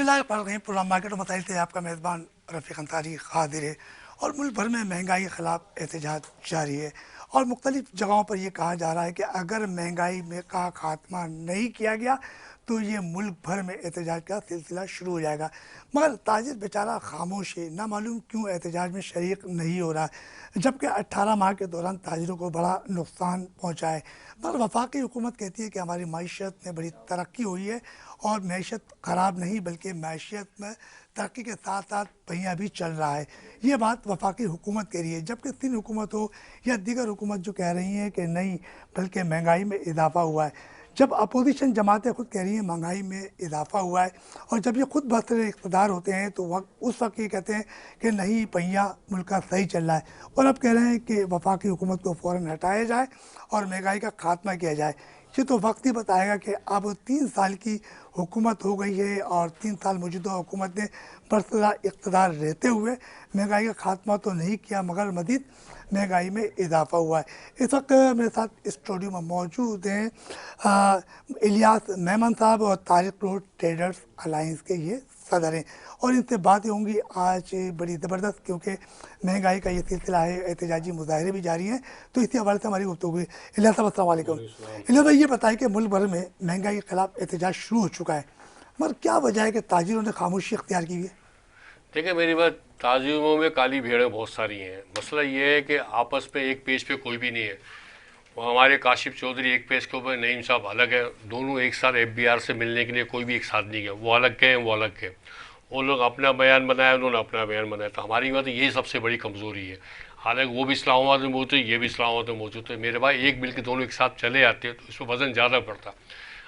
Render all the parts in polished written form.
बिस्मिल्लाह programme market और मसाइल से आपका मेज़बान रफ़ीक अंसारी हाजिर है। और मुल्क भर में महंगाई के ख़िलाफ़ एहतजाज जारी है और मुख्तलिफ़ जगहों पर यह कहा जा रहा है कि अगर महंगाई में का खात्मा नहीं किया गया तो ये मुल्क भर में एहतजाज का सिलसिला शुरू हो जाएगा। मगर ताजिर बेचारा खामोश है, ना मालूम क्यों एहतजाज में शरीक नहीं हो रहा है, जबकि 18 माह के दौरान ताजिरों को बड़ा नुकसान पहुँचा है। मगर वफाकी हुकूमत कहती है कि हमारी मईशत में बड़ी तरक्की हुई है और मईशत ख़राब नहीं बल्कि मईशत में तरक्की के साथ साथ पहिया भी चल रहा है। ये बात वफाकी हुकूमत कह रही है, जबकि सिंध हुकूमत हो या दीगर हुकूमत जो कह रही हैं कि नहीं बल्कि महंगाई में इजाफा हुआ है। जब अपोजिशन जमातें खुद कह रही हैं महंगाई में इजाफा हुआ है और जब ये खुद बसरे इक़्तिदार होते हैं तो उस वक्त ये कहते हैं कि नहीं पहिया मुल्क का सही चल रहा है और अब कह रहे हैं कि वफाकी हुकूमत को फ़ौरन हटाया जाए और महंगाई का खात्मा किया जाए। ये तो वक्त ही बताएगा कि अब 3 साल की हुकूमत हो गई है और 3 साल मौजूदा हुकूमत ने बरसरार इक़्तिदार रहते हुए महंगाई का खात्मा तो नहीं किया मगर मज़ीद महंगाई में इजाफा हुआ है। इस वक्त मेरे साथ स्टूडियो में मौजूद हैं इलियास मेमन साहब और तारिक रोड ट्रेडर्स अलायंस के ये सदर हैं और इनसे बातें होंगी आज बड़ी ज़बरदस्त, क्योंकि महंगाई का ये सिलसिला है, एहतजाजी मुजाहरे भी जारी हैं, तो इसी हवाले से हमारी गुफ्तगू हुई। इलियास साहब अस्सलाम वालेकुम। इलियास भाई ये बताएं कि मुल्क भर में महंगाई के खिलाफ एहतजाज शुरू हो चुका है, मगर क्या वजह है कि ताजिरों ने खामोशी इख्तियार की हुई है? देखिए मेरी बात, ताजिरों में काली भेड़ें बहुत सारी हैं। मसला ये है कि आपस में एक पेज पे कोई भी नहीं है। वो हमारे काशिफ चौधरी एक पेज के ऊपर, नईम साहब अलग है, दोनों एक साथ FBR से मिलने के लिए कोई भी एक साथ नहीं गया। वो अलग गए, वो अलग गए, वो लोग अपना बयान बनाया, उन्होंने अपना बयान बनाया। तो हमारी बात यही सबसे बड़ी कमज़ोरी है। हालांकि वो भी इस्लामाबाद में मौजूद है, ये भी इस्लामाबाद में मौजूद है। मेरे भाई एक मिल के दोनों एक साथ चले आते हैं तो इसमें वज़न ज़्यादा पड़ता।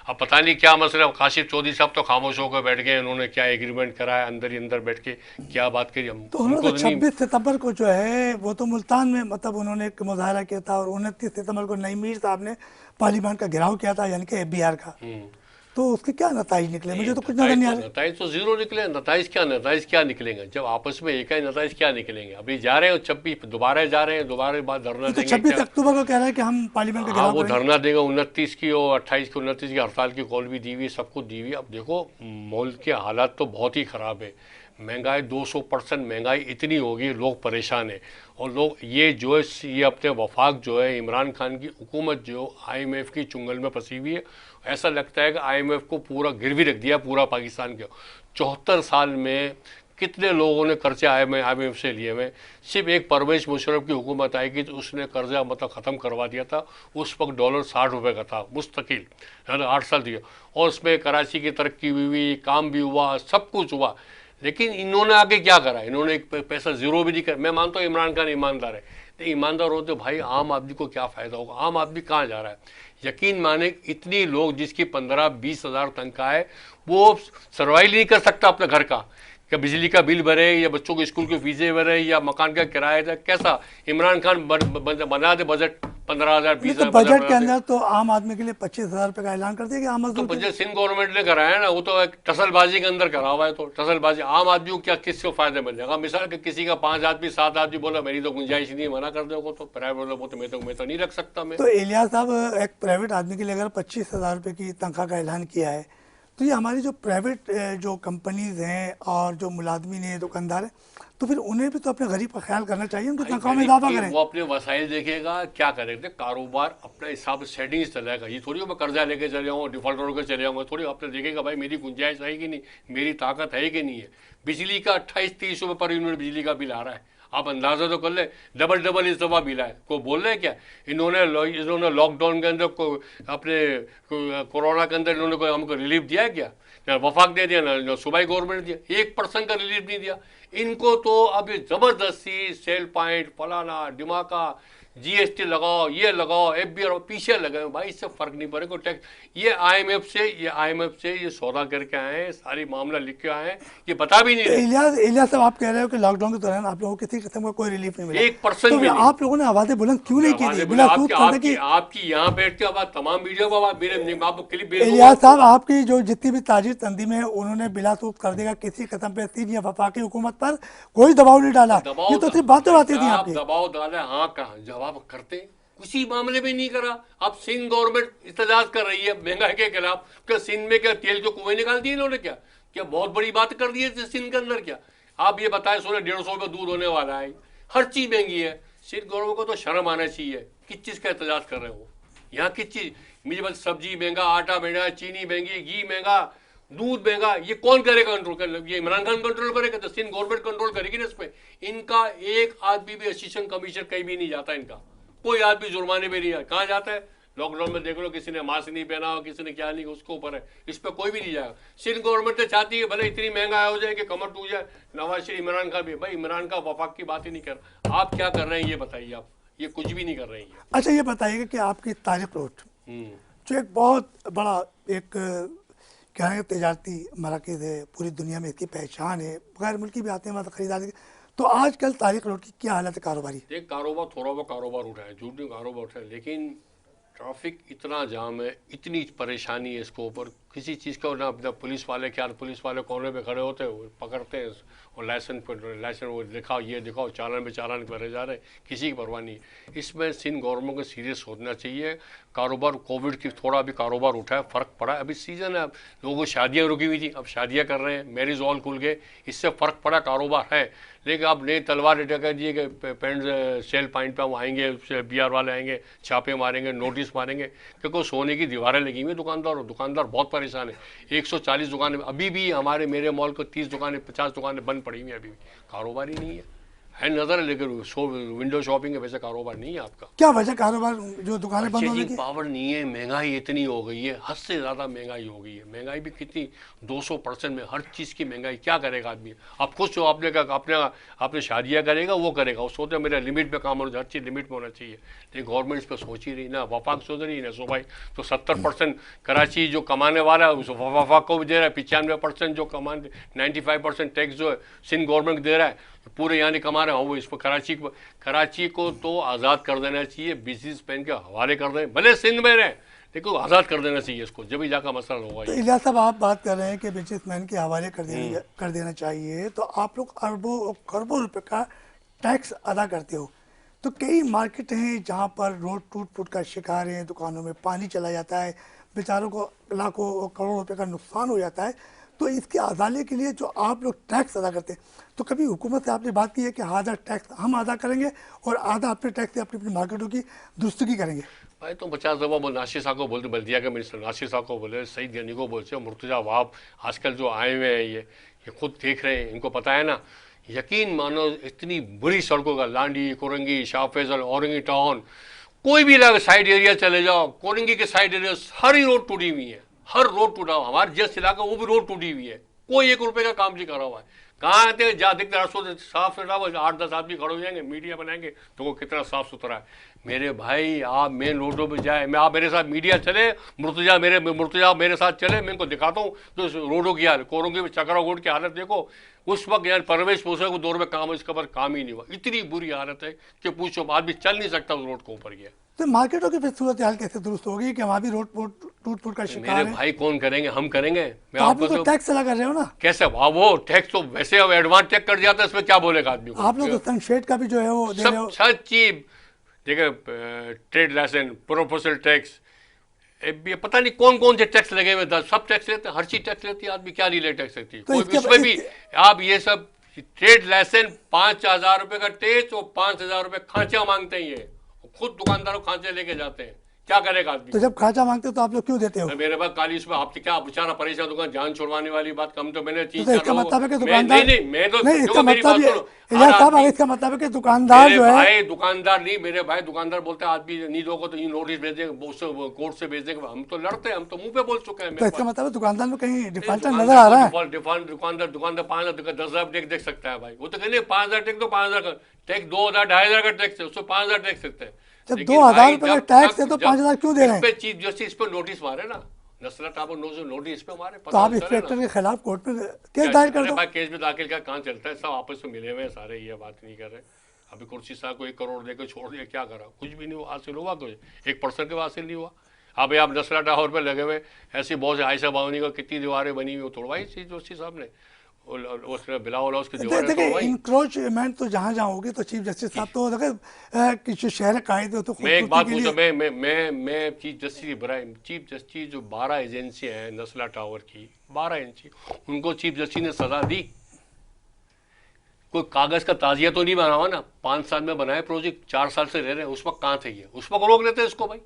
अब पता नहीं क्या मसला, काशिफ चौधरी साहब तो खामोश होकर बैठ गए, उन्होंने क्या एग्रीमेंट कराया, अंदर ही अंदर बैठ के क्या बात करी तो उन्होंने 26 सितंबर को जो है वो तो मुल्तान में मतलब उन्होंने एक मुजाहरा किया था और 29 सितंबर को नईम मीर साहब ने पार्लियामेंट का घेराव किया था, यानी कि FBR का। तो उसके क्या नताइज निकले? मुझे तो कुछ नजर नहीं आ रहा। नताइज तो जीरो निकले। नताइज क्या निकलेंगे जब आपस में एक ही नताइज क्या निकलेंगे? अभी जा रहे हैं 26 दोबारा जा रहे हैं, दोबारा बाद धरना देंगे। 26 अक्टूबर को कह रहा है कि हम पार्लियामेंट का घेराव वो धरना देगा 29 की और 28 की, 29 की हड़ताल की कॉल भी दी हुई, सब कुछ दी हुई। अब देखो मुल्क के हालात तो बहुत ही ख़राब है। महंगाई 200% महंगाई इतनी होगी, लोग परेशान हैं। और लोग ये जो है ये अपने वफाक जो है इमरान खान की हुकूमत जो IMF की चुंगल में फंसी हुई है। ऐसा लगता है कि IMF को पूरा गिरवी रख दिया पूरा पाकिस्तान के। 74 साल में कितने लोगों ने कर्जे IMF से लिए हुए। सिर्फ एक परवेज मुशर्रफ की हुकूमत आएगी तो उसने कर्जा मतलब ख़त्म करवा दिया था। उस वक्त डॉलर 60 रुपये का था मुस्तकिल, है ना, 8 साल दिया। और उसमें कराची की तरक्की हुई, काम भी हुआ, सब कुछ हुआ। लेकिन इन्होंने आगे क्या करा? इन्होंने एक पैसा ज़ीरो भी नहीं कर। मैं मानता हूँ इमरान खान ईमानदार है, तो ईमानदार होते भाई आम आदमी को क्या फ़ायदा होगा? आम आदमी कहाँ जा रहा है? यकीन माने इतनी लोग जिसकी 15-20 हज़ार तनख्वाह है वो सर्वाइव नहीं कर सकता अपने घर का। क्या बिजली का बिल भरे या बच्चों के स्कूल के फीसें भरे या मकान का किराया था? कैसा इमरान खान बना दे बजट 15,000 20,000 बजट के अंदर तो आम आदमी के लिए 25,000 रुपये का ऐलान कर दिया कि आम तो बजट सिंध गवर्नमेंट ने कराया ना, वो तो एक टसलबाजी के अंदर करा हुआ है। तो टसलबाजी आम आदमी को क्या किससे फायदा मिल जाएगा? मिसाल के किसी का 5 आदमी 7 आदमी बोला मेरी तो गुंजाइश नहीं, मना कर दो तो प्राइवेट वो तो मैं तो नहीं रख सकता मैं। तो इलियास साहब एक प्राइवेट आदमी के लिए अगर 25,000 रुपये की तनख्वाह का ऐलान किया है तो ये हमारी जो प्राइवेट जो कंपनीज हैं और जो मुलाजमीन हैं, दुकानदार हैं, तो फिर उन्हें भी तो अपने गरीब का ख्याल करना चाहिए, उनकी तनख्वाह में इजाफा करें। वो अपने वसाइल देखेगा, क्या करेगा, कारोबार अपने हिसाब से सेटिंग्स चलाएगा। ये थोड़ी मैं कर्जा लेके चले जाऊँ, डिफॉल्टर होकर चले जाऊँगा, थोड़ी अपने देखेगा भाई मेरी गुंजाइश है कि नहीं, मेरी ताकत है कि नहीं है। बिजली का 28-30 रुपये पर यूनिट बिजली का बिल आ रहा है, आप अंदाज़ा तो कर ले। डबल इस दफ़ा बिल है, को बोल रहे हैं क्या? इन्होंने लॉकडाउन के अंदर अपने कोरोना के अंदर इन्होंने कोई हमको रिलीफ दिया है क्या? ना वफाक दे दिया, ना सूबाई गवर्नमेंट दिया, 1% का रिलीफ नहीं दिया। इनको तो अब ज़बरदस्ती सेल पॉइंट फलाना दिमागा GST लगाओ, ये लगाओ, FBR पीछे लगे भाई, इससे फ़र्क नहीं पड़ेगा टैक्स। ये IMF से ये सौदा करके आए हैं, सारी मामला लिख के आए हैं, ये बता भी नहीं रहे। इलियास साहब आप कह रहे हो कि लॉकडाउन के दौरान आप लोगों को किसी किस्म का कोई रिलीफ नहीं मिला, 1% तो भी नहीं। आप लोगों ने आवाज़ें बुलंद क्यों नहीं की थी? आपकी यहाँ बैठ के आवाज़ तमाम वीडियो को आपको क्लिप। इलियास साहब आपकी जो जितनी भी ताजिर तंजीमें हैं उन्होंने बिलासूब कर देगा किसी किस्म पे सिंध या वफाकी हुकूमत पर कोई दबाव नहीं डाला, ये तो सिर्फ बातें आती थी। आप दबाव डाले, हाँ कहा जवाब करते किसी मामले में नहीं करा। अब सिंध गवर्नमेंट इhtजाज कर रही है महंगाई के खिलाफ। क्या सिंध में क्या तेल के कुएं निकाल दिए इन्होंने? क्या क्या बहुत बड़ी बात कर दी है सिंध के अंदर? क्या आप ये बताएं, सोने 150 रुपये दूध होने वाला है, हर चीज महंगी है। सिंध गवर्नमेंट को तो शर्म आना चाहिए, किस चीज का एहतजाज कर रहे हो यहाँ? किस चीज? मुझे बस सब्जी महंगा, आटा महंगा, चीनी महंगी, घी महंगा, दूध महंगा, ये कौन करेगा कंट्रोल? कर ये इमरान खान कंट्रोल करेगा? तो सिंध गवर्नमेंट कंट्रोल करेगी ना इस पे। इनका एक आदमी भी असिस्टेंट कमिश्नर कहीं भी नहीं जाता, इनका कोई आदमी जुर्माने में नहीं है। कहाँ जाता है? लॉकडाउन में देख लो, किसी ने मास्क नहीं पहना हो, किसी ने क्या नहीं, उसके ऊपर है। इस पर कोई भी नहीं जाएगा। सिंध गवर्नमेंट तो चाहती है भले इतनी महंगा हो जाए कि कमर टूट जाए। नवाज शरीफ, इमरान खान भी, भाई इमरान का वफाक की बात ही नहीं कर। आप क्या कर रहे हैं ये बताइए? आप ये कुछ भी नहीं कर रहे हैं। अच्छा ये बताइएगा कि आपकी तारिक रोड जो एक बहुत बड़ा एक क्या है तजारती मराकज़ है, पूरी दुनिया में इसकी पहचान है, गैर मुल्की भी आते हैं मतलब खरीदारी। तो आजकल तारिक रोड की क्या हालत है कारोबारी? देख, कारोबार थोड़ा बहुत कारोबार उठा है, झूठ नहीं कारोबार उठा है, लेकिन ट्रैफिक इतना जाम है, इतनी परेशानी है इसको ऊपर। किसी चीज़ का ना अपना पुलिस वाले, क्या पुलिस वाले कोने पे खड़े होते हैं, वो पकड़ते हैं और लाइसेंस वो दिखाओ, ये दिखाओ, चालान पे चालान भरे जा रहे हैं, किसी की परवाह नहीं। इसमें सिंध गवर्नमेंट को सीरियस होना चाहिए। कारोबार कोविड की थोड़ा भी कारोबार उठा है, फ़र्क पड़ा है। अभी सीज़न है, लोगों को शादियाँ रुकी हुई थी, अब शादियाँ कर रहे हैं, मैरिज हॉल खुल गए, इससे फ़र्क पड़ा, कारोबार है। लेकिन आप नई तलवार लटका दिए कि पेंट सेल पॉइंट पर हम आएंगे, बिहार वाले आएंगे, छापे मारेंगे, नोटिस मारेंगे, क्योंकि सोने की दीवारें लगी हुई दुकानदार बहुत परेशान है। 140 दुकानें अभी भी हमारे मेरे मॉल को 30 दुकानें 50 दुकानें बंद पड़ी हुई हैं, अभी भी कारोबार ही नहीं है नजर है। लेकिन विंडो शॉपिंग है, वैसे कारोबार नहीं है आपका। क्या वजह कारोबार जो दुकानें बंद होने की? पावर नहीं है, महंगाई इतनी हो गई है, हद से ज़्यादा महंगाई हो गई है। महंगाई भी कितनी, 200% में हर चीज़ की महंगाई। क्या करेगा आदमी? आप खुश हो, आपने शादियाँ करेगा, वो करेगा, वो सोचते मेरा लिमिट पे काम होना, हर चीज़ लिमिट में होना चाहिए। लेकिन गवर्नमेंट इस पर सोच ही रही ना, वफाक सोच रही ना। सो भाई तो 70% कराची जो कमाने वाला है उस वफाक को भी दे रहा है, 95% जो कमाने, 95% टैक्स जो है सिंध गवर्नमेंट दे रहा है, पूरे यहाँ नहीं कमा रहे हो। वो इस पर कराची को तो आज़ाद कर देना चाहिए, बिजनेसमैन के हवाले कर दें, भले सिंध में रहे, लेकिन आज़ाद कर देना चाहिए इसको, जब ही जाकर मसला होगा। तो इलियास साहब आप बात कर रहे हैं कि बिजनेसमैन के हवाले कर देना चाहिए, तो आप लोग अरबों और खरबों रुपए का टैक्स अदा करते हो। तो कई मार्केट हैं जहाँ पर रोड टूट फूट का शिकार हैं, दुकानों में पानी चला जाता है, बेचारों को लाखों और करोड़ों रुपए का नुकसान हो जाता है। तो इसके अजाले के लिए जो आप लोग टैक्स अदा करते हैं, तो कभी हुकूमत से आपने बात की है कि आधा टैक्स हम अदा करेंगे और आधा अपने टैक्स से अपनी अपनी मार्केटों की दुरुस्ती करेंगे? भाई तो 50 दफ़ा वो नासिर साहब को बोलते, बल्दिया के मिनिस्टर नासिर साहब को बोले, सईद गनी को बोलते, मुर्तजा वाब आजकल जो आए हुए हैं, ये खुद देख रहे हैं, इनको पता है ना। यकीन मानो इतनी बुरी सड़कों का, लांडी, कोरंगी, शाह फैसल, औरंगी टाउन, कोई भी साइड एरिया चले जाओ, कोरंगी के साइड एरिया हर ही रोड टूटी हुई है, हर रोड टूटा हुआ। हमारे जिस इलाका वो भी रोड टूटी हुई है, कोई 1 रुपए का काम नहीं करा हुआ है। कहाँ आते हैं, जहाँ दिखते हैं साफ सुथरा, 8-10 आदमी खड़े हो जाएंगे, मीडिया बनाएंगे तो वो कितना साफ सुथरा है। मेरे भाई आप मेन रोडों पे जाए, आप मेरे साथ मीडिया चले, मुर्तजा मेरे साथ चले, मैं इनको दिखाता हूँ तो रोडों की हालत, कोरंगी में चक्रा रोड की हालत देखो। उस वक्त यार परवेश पोषण को दौर में काम, इसके बाद काम ही नहीं हुआ, इतनी बुरी हालत है कि पूछो, आदमी चल नहीं सकता उस रोड को ऊपर गया। तो मार्केटों की फिर सूरत हाल कैसे दुरुस्त होगी कि वहाँ भी रोड टूट फूट का शिकार मेरे है? भाई कौन करेंगे? हम करेंगे। मैं तो आप आपको लोग तो टैक्स अदा कर रहे हो ना? कैसे? वो टैक्स तो वैसे अब एडवांस चेक कर जाता है, इसमें क्या बोलेगा आदमी को? आप लोग तो सनशेड का भी जो है वो दे रहे हो। सब चीज देखिए, ट्रेड लाइसेंस, प्रोफेशनल टैक्स, ये पता नहीं कौन कौन से टैक्स लगे हुए, सब टैक्स लेते हैं, हर चीज टैक्स लेती है। आदमी क्या नहीं ले टैक्स सकती है? कोई भी उसमें भी आप ये सब ट्रेड लाइसेंस 5,000 रुपए का टैक्स और 5,000 रुपए खांचा मांगते हैं, ये खुद दुकानदारों खांचे लेके जाते हैं। क्या करेगा आदमी? तो जब खांचा मांगते हो तो आप लोग क्यों देते हो? मेरे पास काली इसमें आपसे क्या बेचारा परेशान दुकान, जान छुड़वाने वाली बात कम, तो मैंने तो इसका मतलब है कि दुकानदार मैं तो नहीं, इसका मेरी मतलब बात सुनो, इलियास साहब इसका मतलब है कि दुकानदार जो है, भाई दुकानदार नहीं, मेरे भाई दुकानदार बोलते हैं आदमी नहीं दोगे तो ये नोटिस भेज देंगे, कोर्ट से भेज देंगे। हम तो लड़ते हैं, हम तो मुंह पे बोल चुके हैं। तो इसका मतलब है दुकानदार में कहीं डिफॉल्टर नजर आ रहा है? दुकानदार 5,000 टैक्स देख सकता है भाई, वो तो कहने 5,000 टैक्स, तो 5,000 का टैक्स, 2,000 2,500 का टैक्स है, उसको 5,000 टैक्स सकते हैं। जब 2,000 रुपए का टैक्स है तो 5,000 क्यों दे रहे हैं? चीफ जस्टिस इस पर नोटिस मारे ना, नसरत टापर नोटिस पे मारे। तो आप इंस्पेक्टर के खिलाफ कोर्ट में केस दायर कर दो। केस में दाखिल का कहाँ चलता है, सब आपस में मिले हुए हैं सारे, ये बात नहीं कर रहे। अभी कुर्सी साहब को 1 करोड़ देकर छोड़ दिया, क्या करा? कुछ भी नहीं हुआ, हासिल हुआ कुछ? 1% के हासिल नहीं हुआ। अभी आप नसरत टावर पर लगे हुए, ऐसी बहुत से आयशा बावनी का कितनी दीवारें बनी हुई, तोड़वाई चीज जोशी साहब ने। उसने बिलावल हाउस की दीवारें देखिए तोड़वाई। इंक्रोचमेंट तो जहाँ जहाँ होगी तो चीफ जस्टिस साहब तो देखिए कि जो शहर कायदे हो तो मैं एक खूबसूरती बात के पूछा, लिए। मैं चीफ जस्टिस की बराए, चीफ जस्टिस जो 12 एजेंसियां हैं नस्ला टावर की, 12 एजेंसी, उनको चीफ जस्टिस ने सजा दी? कोई कागज का ताजिया तो नहीं बना हुआ ना? 5 साल में बनाए प्रोजेक्ट, 4 साल से रह रहे हैं, उस वक्त कहाँ थे ये? उस वक्त रोक लेते इसको भाई,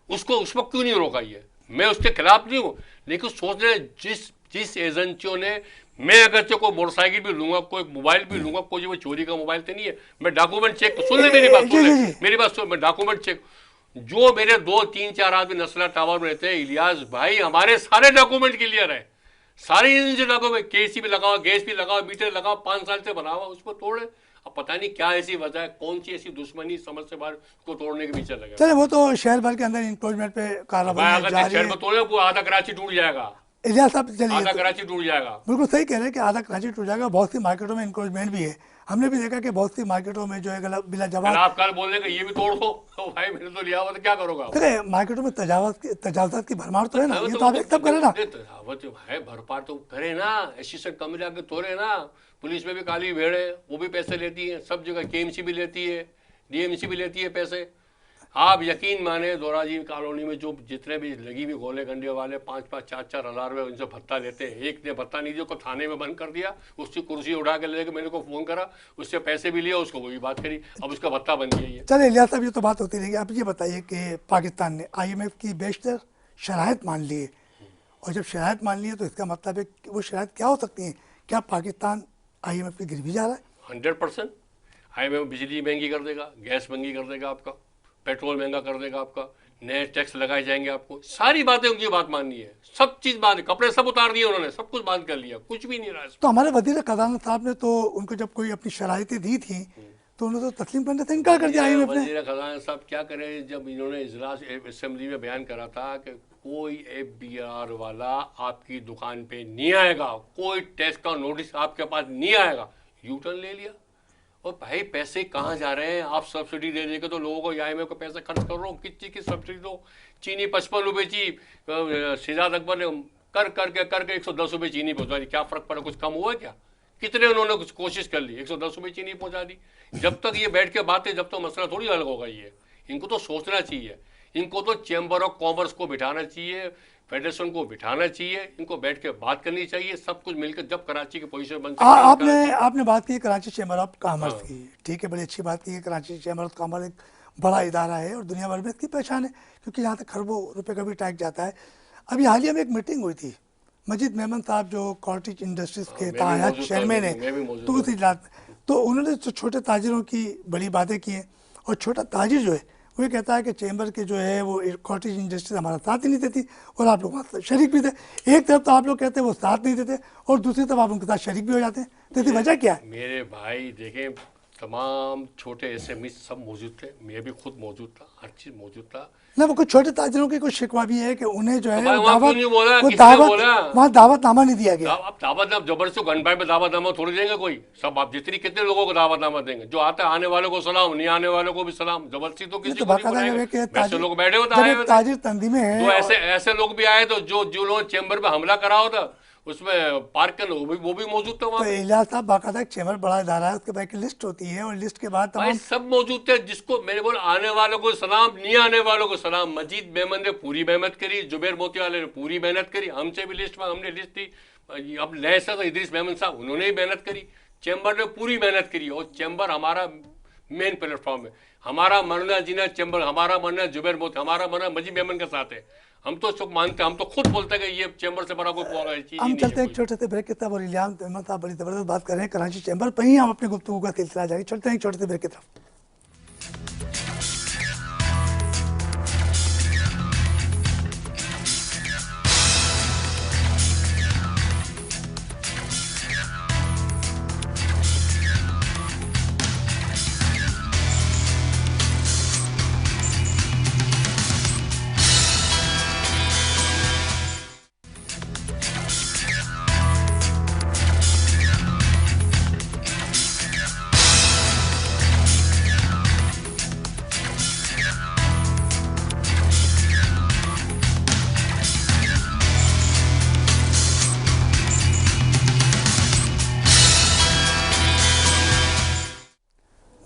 उसको उस वक्त क्यों नहीं रोका ये? मैं उसके खिलाफ नहीं हूँ, लेकिन सोच रहे जिस जिस एजेंसियों ने, मैं अगर से कोई मोटरसाइकिल भी लूंगा, कोई मोबाइल भी लूंगा, कोई वो चोरी का मोबाइल तो नहीं है, मैं डॉक्यूमेंट चेक, सुन ले मेरी बात, जी सुन ले जी जी। मेरी बात सुन, मैं डॉक्यूमेंट चेक, जो मेरे 2 3 4 आदमी नस्ला टावर में रहते हैं, इलियास भाई, हमारे सारे डॉक्यूमेंट क्लियर है, सारी एजेंसी डॉक्यूमेंट, केसी भी लगाओ, गैस भी लगाओ, मीटर लगाओ, 5 साल से बना हुआ, उसको तोड़े। अब पता नहीं क्या ऐसी वजह है, कौन सी ऐसी दुश्मनी समझ से बाहर उसको तोड़ने के पीछे लगे। चले वो तो शहर भर के अंदर इंक्रोचमेंट पे भाई कार्रवाई अगर जारी शहर है। में तोड़े, पूरा आधा कराची टूट जाएगा, इलियास साहब चलिए आधा तो कराची टूट जाएगा। बिल्कुल सही कह रहे हैं कि आधा कराची टूट जाएगा। बहुत सी मार्केटों में इंक्रोचमेंट भी है। हमने भी देखा कि बहुत सी मार्केटों में जो है बिला कल जवाब, आप कल बोलने का ये भी तोड़ दो, तो भाई मैंने तो लिया हुआ, तो क्या करोगे आप? देखिए मार्केटों में तजावजात की भरमार तो है ना, हाँ, ये तो आप एकदम करें ना। वो जो है भरपार तो करे ना, एसिस्टेंट कमरे आके तोड़े ना। पुलिस में भी काली भेड़ है, वो भी पैसे लेती है, सब जगह केएमसी भी लेती है, डीएमसी भी लेती है पैसे। आप यकीन माने दोराजी कॉलोनी में जो जितने भी लगी हुई गोले गंडे वाले 5 5 4 4 हज़ार रुपये उनसे भत्ता लेते हैं, एक ने भत्ता नहीं दिया, को थाने में बंद कर दिया, उसकी कुर्सी उठा के लेके मेरे को फ़ोन करा, उससे पैसे भी लिए, उसको वही बात करी, अब उसका भत्ता बन गया ये। चलिए इलियास साहब ये तो बात होती रहेगी। आप ये बताइए कि पाकिस्तान ने IMF की बेशतर शराइत मान ली है, और जब शराइत मान ली है तो इसका मतलब है कि वो शराइत क्या हो सकती हैं? क्या पाकिस्तान IMF की गिरवी जा रहा है? 100%। IMF बिजली महंगी कर देगा, गैस महंगी कर देगा आपका, पेट्रोल महंगा कर देगा आपका, नए टैक्स लगाए जाएंगे आपको, सारी बातें उनकी बात माननी है, सब चीज़ बात, कपड़े सब उतार दिए उन्होंने, सब कुछ बात कर लिया, कुछ भी नहीं रहा इसमें। तो हमारे वजीर खजाना साहब ने तो उनको जब कोई अपनी शराइतें दी थी तो उन्होंने तो तस्लीम करने से इनकार कर दिया IMF ने। वजीर खजाना साहब क्या करें, जब इन्होंने इजलास असेंबली में बयान करा था कि कोई FBR वाला आपकी दुकान पे नहीं आएगा, कोई टैक्स का नोटिस आपके पास नहीं आएगा, यू टर्न ले लिया। और भाई पैसे कहाँ जा रहे हैं? आप सब्सिडी दे देंगे तो लोगों को, IMF को पैसे खर्च कर रहे हो, किस चीज़ की सब्सिडी दो? चीनी 55 रुपये ची, शहजाद अकबर ने करके 110 रुपये चीनी पहुँचा दी, क्या फ़र्क पड़ा? कुछ कम हुआ क्या? कितने उन्होंने कुछ कोशिश कर ली, 110 रुपये चीनी पहुँचा दी। जब तक ये बैठ के बातें, जब तो मसला थोड़ी हल होगा ये, इनको तो सोचना चाहिए, इनको तो चैम्बर ऑफ कॉमर्स को बिठाना चाहिए, फेडरेशन को बिठाना चाहिए, इनको बैठ के बात करनी चाहिए, सब कुछ मिलकर, जब कराची की पोजीशन बन सकती है। आपने बात की कराची चैम्बर ऑफ कॉमर्स की, ठीक है, बड़ी अच्छी बात की है। कराची चैम्बर ऑफ कॉमर्स एक बड़ा इदारा है और दुनिया भर में इसकी पहचान है, क्योंकि यहाँ तक खरबों रुपए का भी टैक्स जाता है। अभी हालिया में एक मीटिंग हुई थी, मजीद मेमन साहब जो कॉटेज इंडस्ट्रीज के तायात चेयरमैन है, तो उस इजलास में तो उन्होंने तो छोटे ताजिरों की बड़ी बातें की हैं। और छोटा ताजिर जो है वो ये कहता है कि चैम्बर के जो है वो कॉटेज इंडस्ट्रीज हमारा साथ ही नहीं देती, और आप लोग वहाँ शरीक भी थे। एक तरफ तो आप लोग कहते हैं वो साथ नहीं देते, और दूसरी तरफ आप उनके साथ शरीक भी हो जाते हैं, तो इसकी वजह क्या है? मेरे भाई देखें, तमाम छोटे SME सब मौजूद थे, मैं भी खुद मौजूद था, हर चीज़ मौजूद था। ना वो कुछ छोटे ताजिरों की कुछ शिकवा भी है कि उन्हें जो है भाई वो वहाँ क्यों नहीं बोला? वो किसने बोला? वहाँ दावतनामा नहीं दिया गया। अब दावतनामा जबरदस्ती गनपाई पे दावतनामा थोड़ी देंगे कोई? सब आप जितनी कितने लोगों को दावतनामा देंगे? जो आता है आने वालों को सलाम, नहीं आने वालों को भी सलाम, जबरदस्ती तो किसी तो को नहीं बाकायदा बुलाएंगे। है कि वैसे लोग बैठे होते जब आए एक हुए थे, ताजिर तंजीमें हैं तो ऐसे लोग भी आए, तो जो लोग चैम्बर पे हमला करा होता उसमें पार्क के लोग वो भी मौजूद थे तो वहाँ पे। इलियास साहब बाकायदा एक चैम्बर बड़ा इदारा है, उसके बाद एक लिस्ट होती है, और लिस्ट के बाद भाई तमाम सब मौजूद थे, जिसको मैंने बोला आने वालों को सलाम, नहीं आने वालों को सलाम। मजीद मेमन ने पूरी मेहनत करी, जुबैर मोती वाले ने पूरी मेहनत करी, हमसे भी लिस्ट में हमने लिस्ट दी, अब नए सर इदरीस मेमन साहब उन्होंने भी मेहनत करी, चैम्बर ने पूरी मेहनत करी। और चैम्बर हमारा मेन प्लेटफॉर्म है, हमारा मरना जीना चैम्बर, हमारा मरना जुबैर मोती, हमारा मरना मजीद मेमन के साथ है। हम तो सब मानते हैं, हम तो खुद बोलते हैं कि ये चैम्बर से बड़ा कोई चीज हम नहीं चलते हैं है एक छोटे से ब्रेक की तरफ, और इलियास मेमन साहब बड़ी ज़बरदस्त बात कर रहे हैं कराची चैम्बर पर ही, हम अपने गुफ्तगू का सिलसिला जारी। चलते हैं एक छोटे से ब्रेक की तरफ।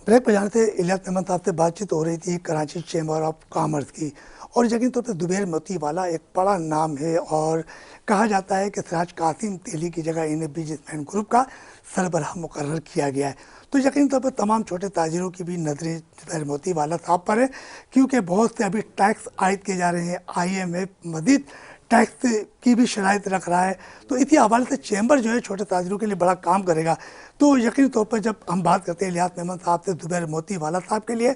ब्रेक पर जाने से इलियास मेमन साहब से बातचीत हो रही थी कराची चैम्बर ऑफ कॉमर्स की, और यकीन तौर पर जुबैर मोतीवाला एक बड़ा नाम है और कहा जाता है कि सिराज कासिम तेली की जगह इन्हें बिजनेसमैन ग्रुप का सरबराह मुकर्रर किया गया है। तो यकीन तौर पर तमाम छोटे ताजिरों की भी नजरें जुबैर मोतीवाला साहब पर है, क्योंकि बहुत से अभी टैक्स आयद किए जा रहे हैं, IMF मजीद टैक्स की भी शराइत रख रहा है। तो इसी हवाले से चैम्बर जो है छोटे ताजिरों के लिए बड़ा काम करेगा। तो यकीनी तौर पर जब हम बात करते हैं इलियास मेमन साहब से जुबैर मोतीवाला साहब के लिए,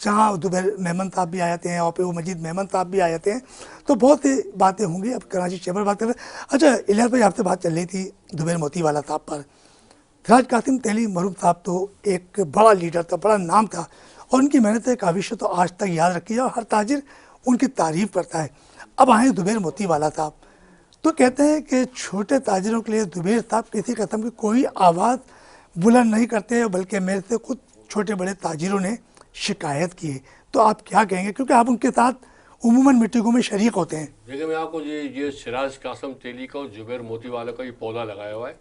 जहाँ जुबैर मेमन साहब भी आ जाते हैं और फिर मजीद मेमन साहब भी आ जाते हैं, तो बहुत सी बातें होंगी। अब कराची चैम्बर बात करें। अच्छा इलियास भाई, आपसे बात चल रही थी जुबैर मोतीवाला साहब पर। सिराज कासिम तेली मरूम साहब तो एक बड़ा लीडर था, बड़ा नाम था, और उनकी मेहनत का हमेशा तो आज तक याद रखी है और हर ताजिर उनकी तारीफ करता है। अब आए जुबैर मोतीवाला साहब, तो कहते हैं कि छोटे ताजिरों के लिए जुबैर साहब किसी किस्म की कोई आवाज़ बुलंद नहीं करते, बल्कि मेरे से खुद छोटे बड़े ताजिरों ने शिकायत की है। तो आप क्या कहेंगे, क्योंकि आप उनके साथ उमूमन मीटिंगों में शरीक होते हैं। देखिए, मैं आपको ये सिराज कासिम तेली का और जुबैर मोतीवाला का ये पौधा लगाया हुआ है,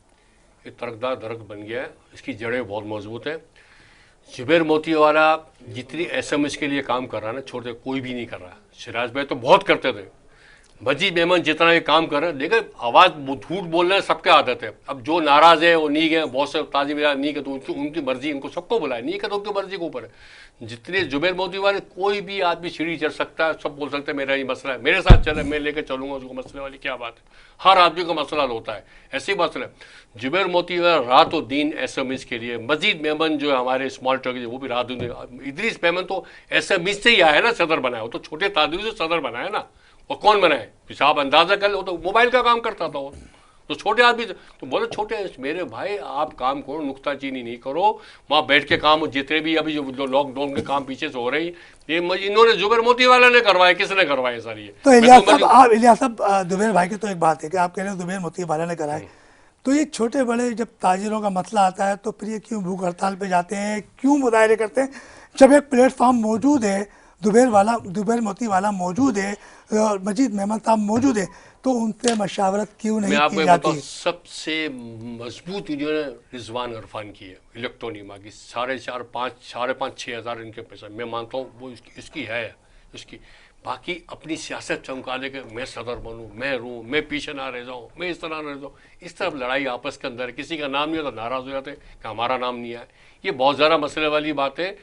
ये तरकदार दरख्त बन गया है, इसकी जड़ें बहुत मजबूत हैं। जुबैर मोतीवाला जितनी SMS के लिए काम कर रहा है ना, छोटे कोई भी नहीं कर रहा। सिराज भाई तो बहुत करते थे, मजीद मेमन जितना ये काम कर रहे हैं, देखिए आवाज़ झूठ बोलना है सबके आदत है। अब जो नाराज़ है वो नहीं गए, बहुत से ताजी मेरा नहीं के, तो उनकी मर्जी, इनको सबको बुलाए, नहीं के तो उनकी मर्जी के ऊपर है। जितने जुबैर मोतीवाला, कोई भी आदमी सीढ़ी चढ़ सकता है, सब बोल सकते हैं मेरा ये मसला है, मेरे साथ चले, मैं लेकर चलूंगा उसको, मसले वाली क्या बात है। हर आदमी का मसला होता है, ऐसे ही मसला है। जुबैर मोतीवाला रात और दिन SMS के लिए, मजीद मेमन जो हमारे स्मॉल ट्रक वो भी रात दिन, इदरीस मेमन तो SMS से ही आया ना, सदर बनाया, वो तो छोटे ताजरों से सदर बनाया ना। और कौन बनाए, आप अंदाजा कर लो, तो मोबाइल का काम करता था वो, तो छोटे आदमी तो बोले छोटे मेरे भाई आप काम करो, नुक्ताचीनी नहीं करो, वहाँ बैठ के काम, जितने भी अभी जो लॉकडाउन के काम पीछे से हो रही, ये इन्होंने जुबैर मोतीवाला ने करवाए, किसने करवाए सारी ये। तो इलियास साहब, जुबैर भाई की तो एक बात है कि आप कह रहे हो जुबैर मोतीवाला ने कराए, तो ये छोटे बड़े जब ताजिरों का मसला आता है तो फिर ये क्यों भूख हड़ताल पे जाते हैं, क्यों मुजाहरे करते हैं, जब एक प्लेटफॉर्म मौजूद है, जुबैर मोतीवाला मौजूद है और मजीद मेमन साहब मौजूद है, तो उनसे मशावरत क्यों नहीं की जाती। सबसे मजबूत इन्होंने रिजवान इरफान की है, इलेक्ट्रॉनिमा की, 5,500 इनके पैसा, मैं मानता हूँ वो इसकी है, इसकी। बाकी अपनी सियासत चमकाने के, मैं सदर बनूँ, मैं रूँ, मैं पीछे ना रह जाऊँ, मैं इस तरह रह जाऊँ, इस तरफ लड़ाई आपस के अंदर, किसी का नाम नहीं होता नाराज़ हो जाते कि हमारा नाम नहीं आए। ये बहुत ज़्यादा मसले वाली बात है।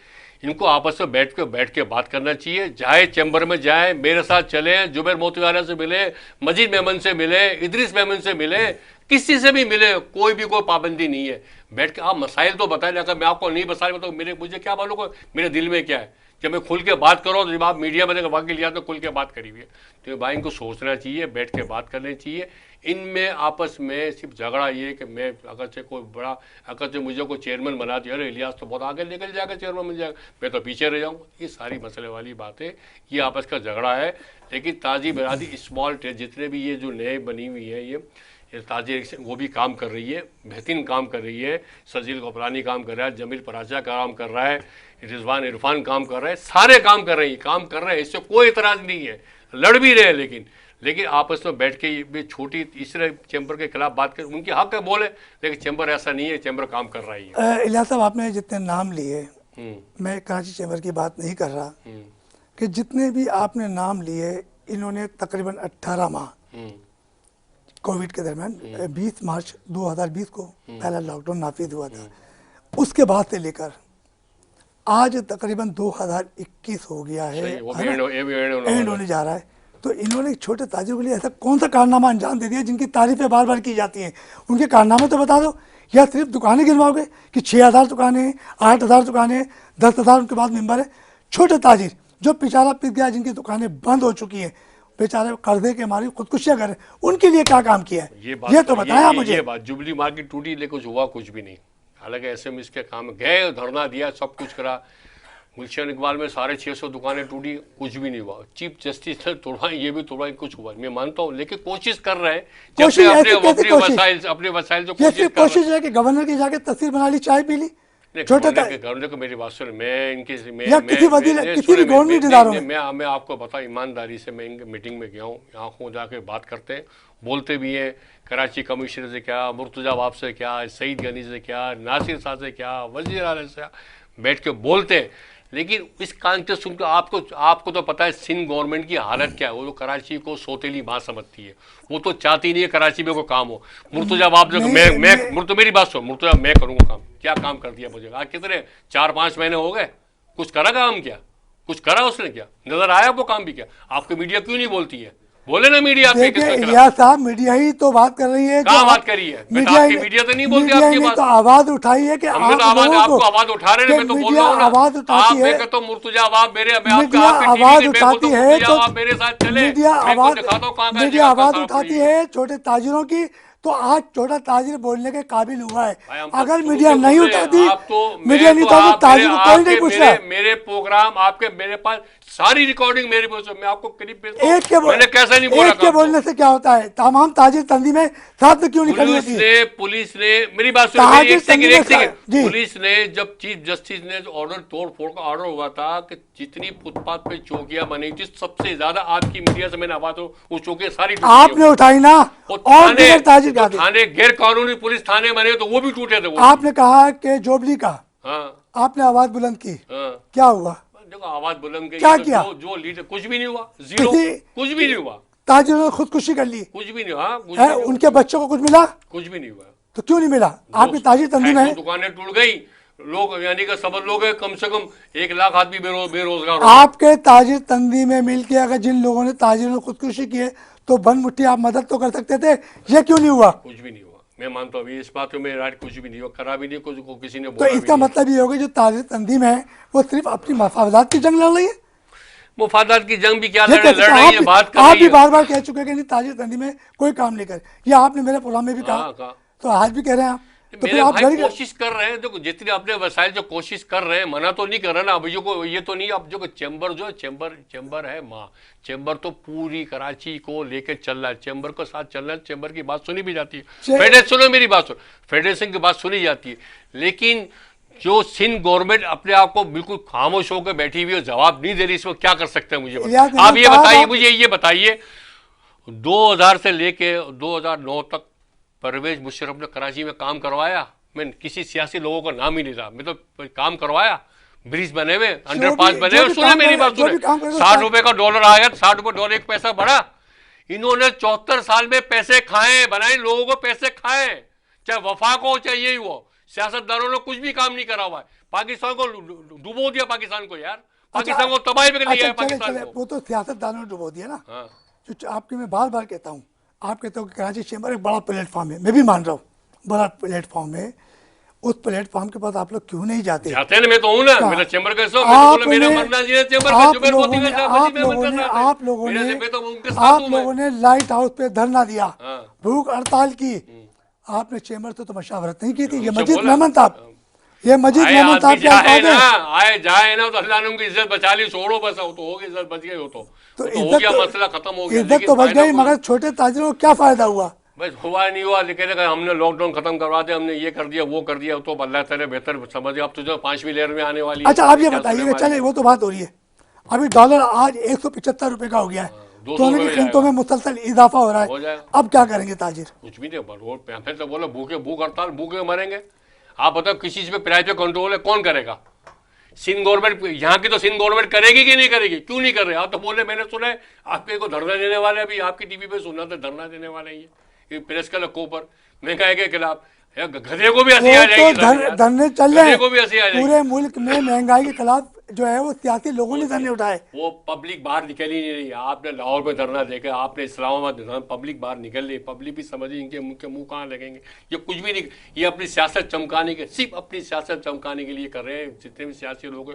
इनको आपस में बैठ के बात करना चाहिए, चाहे चैम्बर में जाए, मेरे साथ चले, जुबैर मोतीवाला से मिले, मजीद मेमन से मिले, इदरीस मेमन से मिले, किसी से भी मिले, कोई भी कोई पाबंदी नहीं है। बैठ के आप मसाइल तो बताएं, अगर मैं आपको नहीं बताया तो मुझे क्या मालूम मेरे दिल में क्या है। जब मैं खुल के बात करो, तो जब आप मीडिया में वाकई लिया तो खुल के बात करी हुई है, तो भाई इनको सोचना चाहिए, बैठ के बात करनी चाहिए। इनमें आपस में सिर्फ झगड़ा ये कि मैं अगर से कोई बड़ा, अगर से मुझे कोई चेयरमैन बना दिया, अरे इलियास तो बहुत आगे निकल जाएगा, चेयरमैन मिल जाएगा, मैं तो पीछे रह जाऊँगा, ये सारी मसले वाली बातें, ये आपस का झगड़ा है। लेकिन ताजी बरादी स्मॉल जितने भी ये जो नए बनी हुई है, ये ताजिर वो भी काम कर रही है, बेहतरीन काम कर रही है। सजील गोपरानी काम कर रहा है, जमील पराचा काम कर रहा है, रिजवान इरफान काम कर रहा है, सारे काम कर रहे हैं, इससे कोई इतराज़ नहीं है, लड़ भी रहे हैं। लेकिन आपस में बैठ के ये छोटी तीसरे चैम्बर के खिलाफ बात कर, उनकी हक है बोले, लेकिन चैम्बर ऐसा नहीं है, चैम्बर काम कर रही है। इलियास साहब, आपने जितने नाम लिए, मैं कराची चैम्बर की बात नहीं कर रहा, कि जितने भी आपने नाम लिए, इन्होंने तकरीबन 18 माह कोविड के दरमियान 20 मार्च 2020 को पहला लॉकडाउन नाफिज हुआ था, उसके बाद से लेकर आज तकरीबन 2021 हो गया है, एंड होने जा रहा है। तो इन्होंने छोटे ताजिरों के लिए ऐसा कौन सा कारनामा अंजाम दे दिया जिनकी तारीफें बार बार की जाती हैं, उनके कारनामे तो बता दो, या सिर्फ दुकानें गिनवाओगे कि 6,000 दुकानें, 8,000 दुकानें, 10,000 उनके बाद मेंबर है। छोटे ताजिर जो पिछाड़ा पिस गया, जिनकी दुकानें बंद हो चुकी हैं, बेचारे कर्जे के मारे खुदकुशियां कर रहे हैं, उनके लिए क्या काम किया है, ये तो बताया मुझे। ये बात जुबली मार्केट टूटी, लेकिन कुछ हुआ कुछ भी नहीं। हालांकि SMS के काम गए, धरना दिया, सब कुछ करा, गुलशन इकबाल में 650 दुकानें टूटी, कुछ भी नहीं हुआ। चीफ जस्टिस ने तोड़वाई, ये भी तोड़वाई, कुछ हुआ मैं मानता हूँ, लेकिन कोशिश कर रहे हैं, अपने वसाइल से कोशिश है कि गवर्नर की जाके तस्वीर बना ली, चाय पी ली, छोटे गवर्नर को मेरी बात सुन, मैं इनके मैं आपको बता, ईमानदारी से मैं इनके मीटिंग में गया हूँ, आंखों जाके बात करते हैं, बोलते भी हैं, कराची कमिश्नर से क्या, मुर्तजा बाब से क्या, सईद गनी से क्या, नासिर साहब से क्या, वजीर आला से, बैठ के बोलते हैं। लेकिन इस कान से सुन के आपको तो पता है सिंध गवर्नमेंट की हालत क्या है। वो तो कराची को सौतेली माँ समझती है, वो तो चाहती नहीं है कराची में कोई काम हो। मुर्तजा आप देखो, मैं मेरी बात सुन, मुर्तजा मैं करूँगा काम, क्या काम कर दिया मुझे? आज कितने 4-5 महीने हो गए, कुछ करा काम? क्या कुछ करा उसने? क्या नजर आया वो काम भी? क्या आपकी मीडिया क्यों नहीं बोलती है? बोले ना मीडिया आपके देखिए इलियास साहब, मीडिया ही तो बात कर रही है। कहाँ बात करी है? मैं तो आपकी मीडिया तो नहीं बोलती आपके पास। तो आवाज उठाई है कि हमने तो आवाज, आपको आवाज उठा रहे हैं, मैं तो बोल रहा हूँ ना। आवाज उठाती है, मैं कहता हूँ मुर्तजा आप मेरे, मीडिया आवाज उठाती है तो आप मेरे साथ चले, मीडिया मैं आवाज दिखाता हूँ कहाँ मीडिया आवाज उठाती है छोटे ताजिरों की। तो आज छोटा ताजिर बोलने के काबिल हुआ है। अगर मीडिया नहीं उठाती, मीडिया नहीं उठाती, ताजिर को कोई नहीं पूछ रहा। मेरे प्रोग्राम आपके, मेरे पास सारी रिकॉर्डिंग मेरे पास, मैं आपको क्लिप मैंने कैसा नहीं बोला? एक के बोलने से क्या होता है? तमाम ताजिर तंजीमें साथ में क्यों नहीं खड़ी होती है? पुलिस ने मेरी बात सुनो, एक सेकंड। पुलिस ने जब चीफ जस्टिस ने ऑर्डर, तोड़ फोड़ का ऑर्डर हुआ था कि जितनी फुटपाथ पे चौकियां बनी थी, सबसे ज्यादा आपकी मीडिया से मैंने आवाज हो, वो चौकियां सारी आपने उठाई ना। और थाने गैर कानूनी पुलिस थाने बने तो वो भी टूटे थे। आपने कहा कि जोबली का, हाँ आपने आवाज बुलंद की, क्या हुआ? देखो आवाज बुलंद की, क्या किया? जो लीडर, कुछ भी नहीं हुआ, जीरो, कुछ भी नहीं हुआ। ताजिरों ने खुदकुशी कर ली, कुछ भी नहीं हुआ। उनके बच्चों को कुछ मिला? कुछ भी नहीं हुआ। तो क्यों नहीं मिला? आपकी ताजिर तंजीम है। दुकानें टूट गई, लोग यानी कि समझ लोग कम से कम 1 लाख आदमी बेरोजगार। आपके ताजिर तंजीम में मिल के अगर जिन लोगों ने ताजिरों ने खुदकुशी की है तो बन मुट्ठी आप मदद तो कर सकते थे, ये क्यों नहीं हुआ? कुछ भी नहीं हुआ, मैं मानता हूँ इस बात में राइट, कुछ भी नहीं हुआ, करा भी नहीं, कुछ को किसी ने तो बोला। इसका मतलब ये होगा जो ताजिर तंजीम है वो सिर्फ अपनी मफादात की जंग लड़ रही है। मुफादात की जंग भी क्या लड़ रही है? बात कर आप रही भी है। बार बार कह चुके हैं कि ताजिर तंजीम में कोई काम नहीं करे, ये आपने मेरे प्रोग्राम में भी कहा, तो आज भी कह रहे हैं आप। तो मेरे भाई कोशिश कर रहे हैं, देखो जितने अपने वसाइल जो कोशिश कर रहे हैं, मना तो नहीं कर रहे ना। अब ये तो नहीं, अब जो चैम्बर जो चैम्बर है माँ, चैम्बर तो पूरी कराची को लेके चल रहा है, चैम्बर को साथ चल रहा है, चैम्बर की बात सुनी भी जाती है, फेडरेशन, सुनो मेरी बात सुन, फेडरेशन की बात सुनी जाती है। लेकिन जो सिंध गवर्नमेंट अपने आप को बिल्कुल खामोश होकर बैठी हुई है, जवाब नहीं दे रही, इसमें क्या कर सकते हैं? मुझे आप ये बताइए, मुझे ये बताइए 2000 से लेके 2009 तक परवेज मुशर्रफ ने कराची में काम करवाया? मैं किसी सियासी लोगों का नाम ही नहीं रहा, मैं तो काम करवाया, ब्रिज बने हुए, अंडरपास बने हुए। सुने मेरी बात, सुने 60 रुपए का डॉलर आया, 60 रुपए डॉलर एक पैसा बढ़ा। इन्होंने 74 साल में पैसे खाए, बनाए, लोगों को पैसे खाए, चाहे वफाक हो चाहे यही हो। सियासतदानों ने कुछ भी काम नहीं करा हुआ है, पाकिस्तान को डुबो दिया, पाकिस्तान को यार, पाकिस्तान को तबाही पे लिया है पाकिस्तान को। वो तो सियासतदानों ने डुबो दिया ना। जो आपके मैं बार बार कहता हूँ, आप कहते हो कि कराची चैम्बर एक बड़ा प्लेटफॉर्म है, मैं भी मान रहा हूँ बड़ा प्लेटफॉर्म है। उस प्लेटफॉर्म के पास आप लोग क्यों नहीं जाते? जाते हैं, मैं तो हूँ ना, मेरा चैम्बर का हिस्सा, मेरा मरना जी चैम्बर का, जो मेरे को आप लोगों ने लाइट हाउस पे धरना दिया, भूख हड़ताल की, आपने चैम्बर से तो मशावरत नहीं की थी। ये मजीद मेमन साहब, ये मजीद मेमन साहब क्या आए जाए ना, तो अल्लाह ने उनकी इज्जत बचा ली, छोड़ो बस, हो तो होगी, इज्जत बच गई हो तो हो गया, मसला खत्म हो गया। इज्जत तो बच गई, मगर छोटे ताजिरों को क्या फायदा हुआ? बस हुआ नहीं हुआ, लेकिन हमने लॉकडाउन खत्म करवा दिया, हमने ये कर दिया, वो कर दिया, तो अल्लाह ताला बेहतर समझ। अब तो जो 5वीं लहर में आने वाली है। अच्छा आप ये बताइए, चले वो तो बात हो रही है, अभी डॉलर आज 175 रुपए का हो गया है, सोने की कीमतों में मुसलसल इजाफा हो रहा है, अब क्या करेंगे ताजिर? कुछ भी नहीं, रोड पे फिर तो बोलो भूख हड़ताल, भूखे मरेंगे। आप बताओ किसी चीज पे प्राइस पे कंट्रोल है, कौन करेगा? सिंध गवर्नमेंट, यहाँ की तो सिंध गवर्नमेंट करेगी कि नहीं करेगी? क्यों नहीं कर रहे? आप तो बोले, मैंने सुना है आपके को धरना देने वाले, अभी आपकी टीवी पे सुना था धरना देने वाले ये प्रेस क्लब ऊपर महंगाई के खिलाफ। गधे को भी हंसी आ जाएगी, धरने चल रहे हैं, को भी हंसी आ जाएगी। पूरे मुल्क में महंगाई के खिलाफ जो है वो सियासी लोगों ने धरने उठाए, वो पब्लिक बाहर निकल ही नहीं रही। आपने लाहौर में धरना देखा, आपने इस्लामाबाद में, पब्लिक बाहर निकल रही, पब्लिक भी समझी इनके मुंह कहाँ लगेंगे। ये कुछ भी नहीं, ये अपनी सियासत चमकाने के, सिर्फ अपनी सियासत चमकाने के लिए कर रहे हैं। जितने भी सियासी लोग,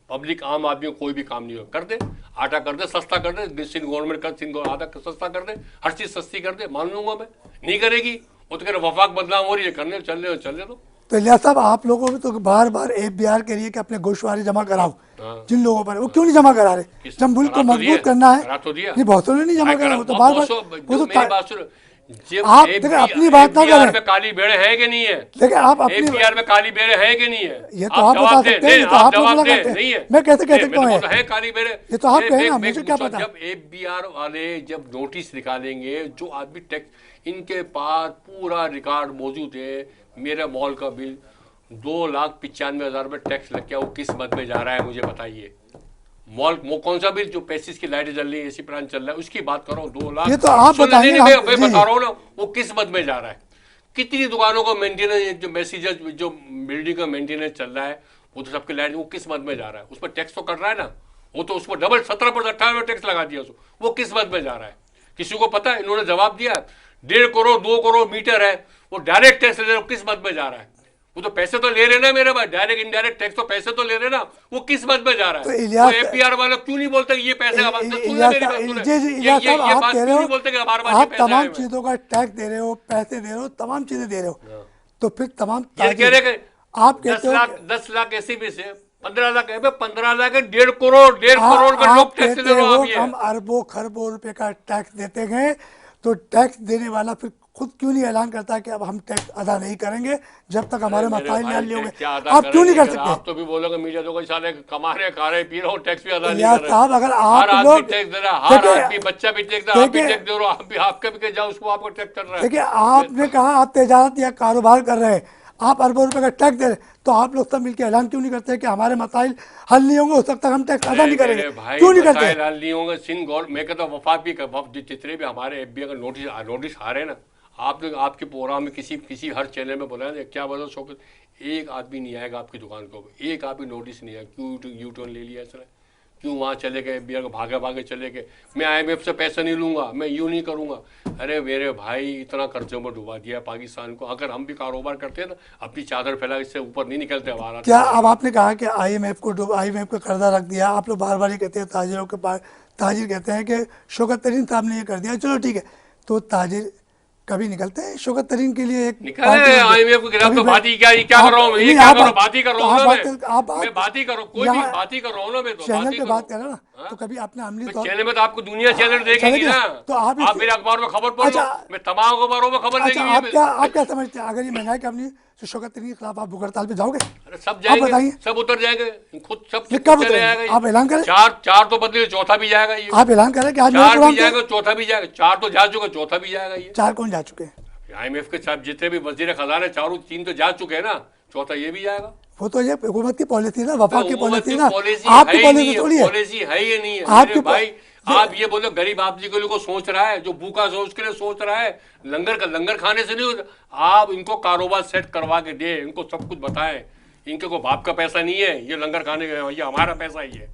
पब्लिक आम आदमी को कोई भी काम नहीं हो, कर दे, आटा कर दे, सस्ता कर दे, सिंध गवर्नमेंट का, सिंध आटा सस्ता कर दे, हर चीज सस्ती कर दे, मान लूंगा मैं। नहीं करेगी वो तो कह रहे वफाक बदनाम हो रही है, करने चल रहे तो इलियास साहब आप लोगों ने तो बार बार FBR के लिए कि अपने गोशवारी जमा कराओ, जिन लोगों पर वो क्यों नहीं जमा करा रहे? जब मुल्क को मजबूत करना है, नहीं बहुत लोगों ने नहीं जमा करा, वो तो बार बार आप देखिए अपनी बात ना करें, काली भेड़ है कि नहीं है? देखिए आप अपनी FBR में काली भेड़ है कि नहीं है? ये तो आप बता सकते हैं, तो आप लोग करते हैं, मैं कैसे कह सकता हूँ है काली भेड़? ये तो आप कहें ना, मुझे क्या पता। जब FBR वाले जब नोटिस निकालेंगे, जो आदमी टैक्स, इनके पास पूरा रिकॉर्ड मौजूद है, मेरा मॉल का बिल 2,95,000 रुपये टैक्स लग गया, वो किस मद में जा रहा है मुझे बताइए। मॉल वो कौन सा भी जो 35 की लाइटें जल रही है, एसी प्लान चल रहा है, उसकी बात कर रहा हूँ। 2 लाख ये तो आप बताइए ना, मैं बता रहा हूँ ना, वो किस मद में जा रहा है। कितनी दुकानों का मेंटेनेंस, जो मैसेजेस, जो बिल्डिंग का मेंटेनेंस चल रहा है, वो तो सबके लाइट, वो किस मद में जा रहा है। उस पर टैक्स तो कट रहा है ना, वो तो उस पर डबल 17% 18% टैक्स लगा दिया उसको, वो किस मद में जा रहा है। किसी को पता है? इन्होंने जवाब दिया 1.5 करोड़ 2 करोड़ मीटर है, वो डायरेक्ट टैक्स ले रहे हो, किस मद में जा रहा है। वो तो पैसे तो ले रहे ना मेरे भाई, डायरेक्ट इनडायरेक्ट टैक्स तो पैसे तो ले रहे ना, वो किस मद में जा रहा है। तो इलियास, एपीआर वाला क्यों नहीं बोलते कि ये पैसे हमारे, इलियास साहब, आप कह रहे हो आप तमाम चीजों का टैक्स दे रहे हो, पैसे दे रहे हो, तमाम चीजें दे रहे हो, तो फिर तमाम ये कह रहे आप कहते हो 10 लाख ऐसी भी से 15 लाख है, 15 लाख है, 1.5 करोड़ 1.5 करोड़ का लोग टैक्स दे रहे हो। हम अरबों खरबों रुपए का टैक्स देते हैं, तो टैक्स देने वाला फिर खुद क्यों नहीं ऐलान करता कि अब हम टैक्स अदा नहीं करेंगे जब तक हमारे मसाइल नहीं हल होंगे। आप क्यों नहीं कर सकते? आप तो भी बोलोगे मीडिया तो साले कमा रहे, खा रहे, पी रहे हो, टैक्स भी अदा नहीं या कर रहे। साहब, अगर हर आप आदमी लोग टैक्स दे रहा है, हर आदमी, बच्चा भी टैक्स दे रहा है, आप भी देखिए- टैक्स दे रहे हो, आप भी, आपका भी जाओ उसको, आपको टैक्स चल रहा है। देखिए, आपने कहा आप तजारत या कारोबार कर रहे हैं, आप अरबों रुपए का टैक्स दे रहे हैं, तो आप लोग सब मिलकर ऐलान क्यों नहीं करते कि हमारे मसाइल हल नहीं होंगे, उस वक्त तक हम टैक्स अदा नहीं करेंगे? क्यों नहीं करते? हल नहीं होंगे। सिंध गवर्नमेंट, मैं कहता हूँ वफाक भी जितने भी हमारे एफबीआई का नोटिस आ रहे हैं ना, आप लोग आपके प्रोग्राम में किसी हर चैनल में बोला है, क्या बोलो शौकत, एक आदमी नहीं आएगा आपकी दुकान को, एक आदमी नोटिस नहीं आया, क्यों यू टर्न ले लिया सर, क्यों वहाँ चले गए, एफबीआई को भागे भागे चले गए, मैं IMF से पैसा नहीं लूंगा, मैं यूँ नहीं करूंगा। अरे मेरे भाई, इतना कर्जों में डुबा दिया पाकिस्तान को। अगर हम भी कारोबार करते हैं ना, अपनी चादर फैला, इससे ऊपर नहीं निकलते हमारा। क्या अब आपने कहा कि IMF को कर्जा रख दिया, आप लोग बार बार ये कहते हैं, ताजिरों के पास ताजिर कहते हैं कि शौकत तरीन साहब ने ये कर दिया, चलो ठीक है, तो ताजिर कभी निकलते हैं शौकत तरीन के लिए? एक IMF के खिलाफ तो बात ही क्या कर रहा हूँ, ये क्या कर रहा हूँ, बात ही कर रहा हूँ मैं बात ही कर रहा हूँ, कोई भी बात ही कर रहा हूँ ना, मैं तो चैनल पे बात कर रहा हूँ ना, तो कभी आपने अमली तौर चैनल में तो आपको दुनिया चैनल देखेगी ना, तो आप मेरे अखबार में खबर पढ़ लो, मैं तमाम अखबारों में खबर देखेंगे। आप क्या समझते हैं, अगर ये महंगाई कंपनी तो शौकत तरीन के खिलाफ आप भूख हड़ताल पे जाओगे? अरे सब जाएंगे, सब उतर जाएंगे, खुद सब कब चले जाएगा। आप ऐलान करें, चार तो बदले, चौथा भी जाएगा ये। आप ऐलान करें कि आज 4 भी जाएगा, चौथा भी जाएगा, 4 तो जा चुका, चौथा भी जाएगा ये। 4 कौन जा चुके हैं? IMF के साथ जितने भी वजीर खजाना, 3 तो जा चुके हैं ना, चौथा ये भी जाएगा। वो तो ये हुकूमत की पॉलिसी ना, वफाक की पॉलिसी ना, आपकी पॉलिसी थोड़ी है, पॉलिसी है ये नहीं है आपके भाई। आप ये बोलो गरीब आदमी के लिए को सोच रहा है, जो भूखा सोच के लिए सोच रहा है, लंगर खाने से नहीं होता। आप इनको कारोबार सेट करवा के दे, इनको सब कुछ बताएं, इनके को बाप का पैसा नहीं है, ये लंगर खाने का, ये हमारा पैसा ही है,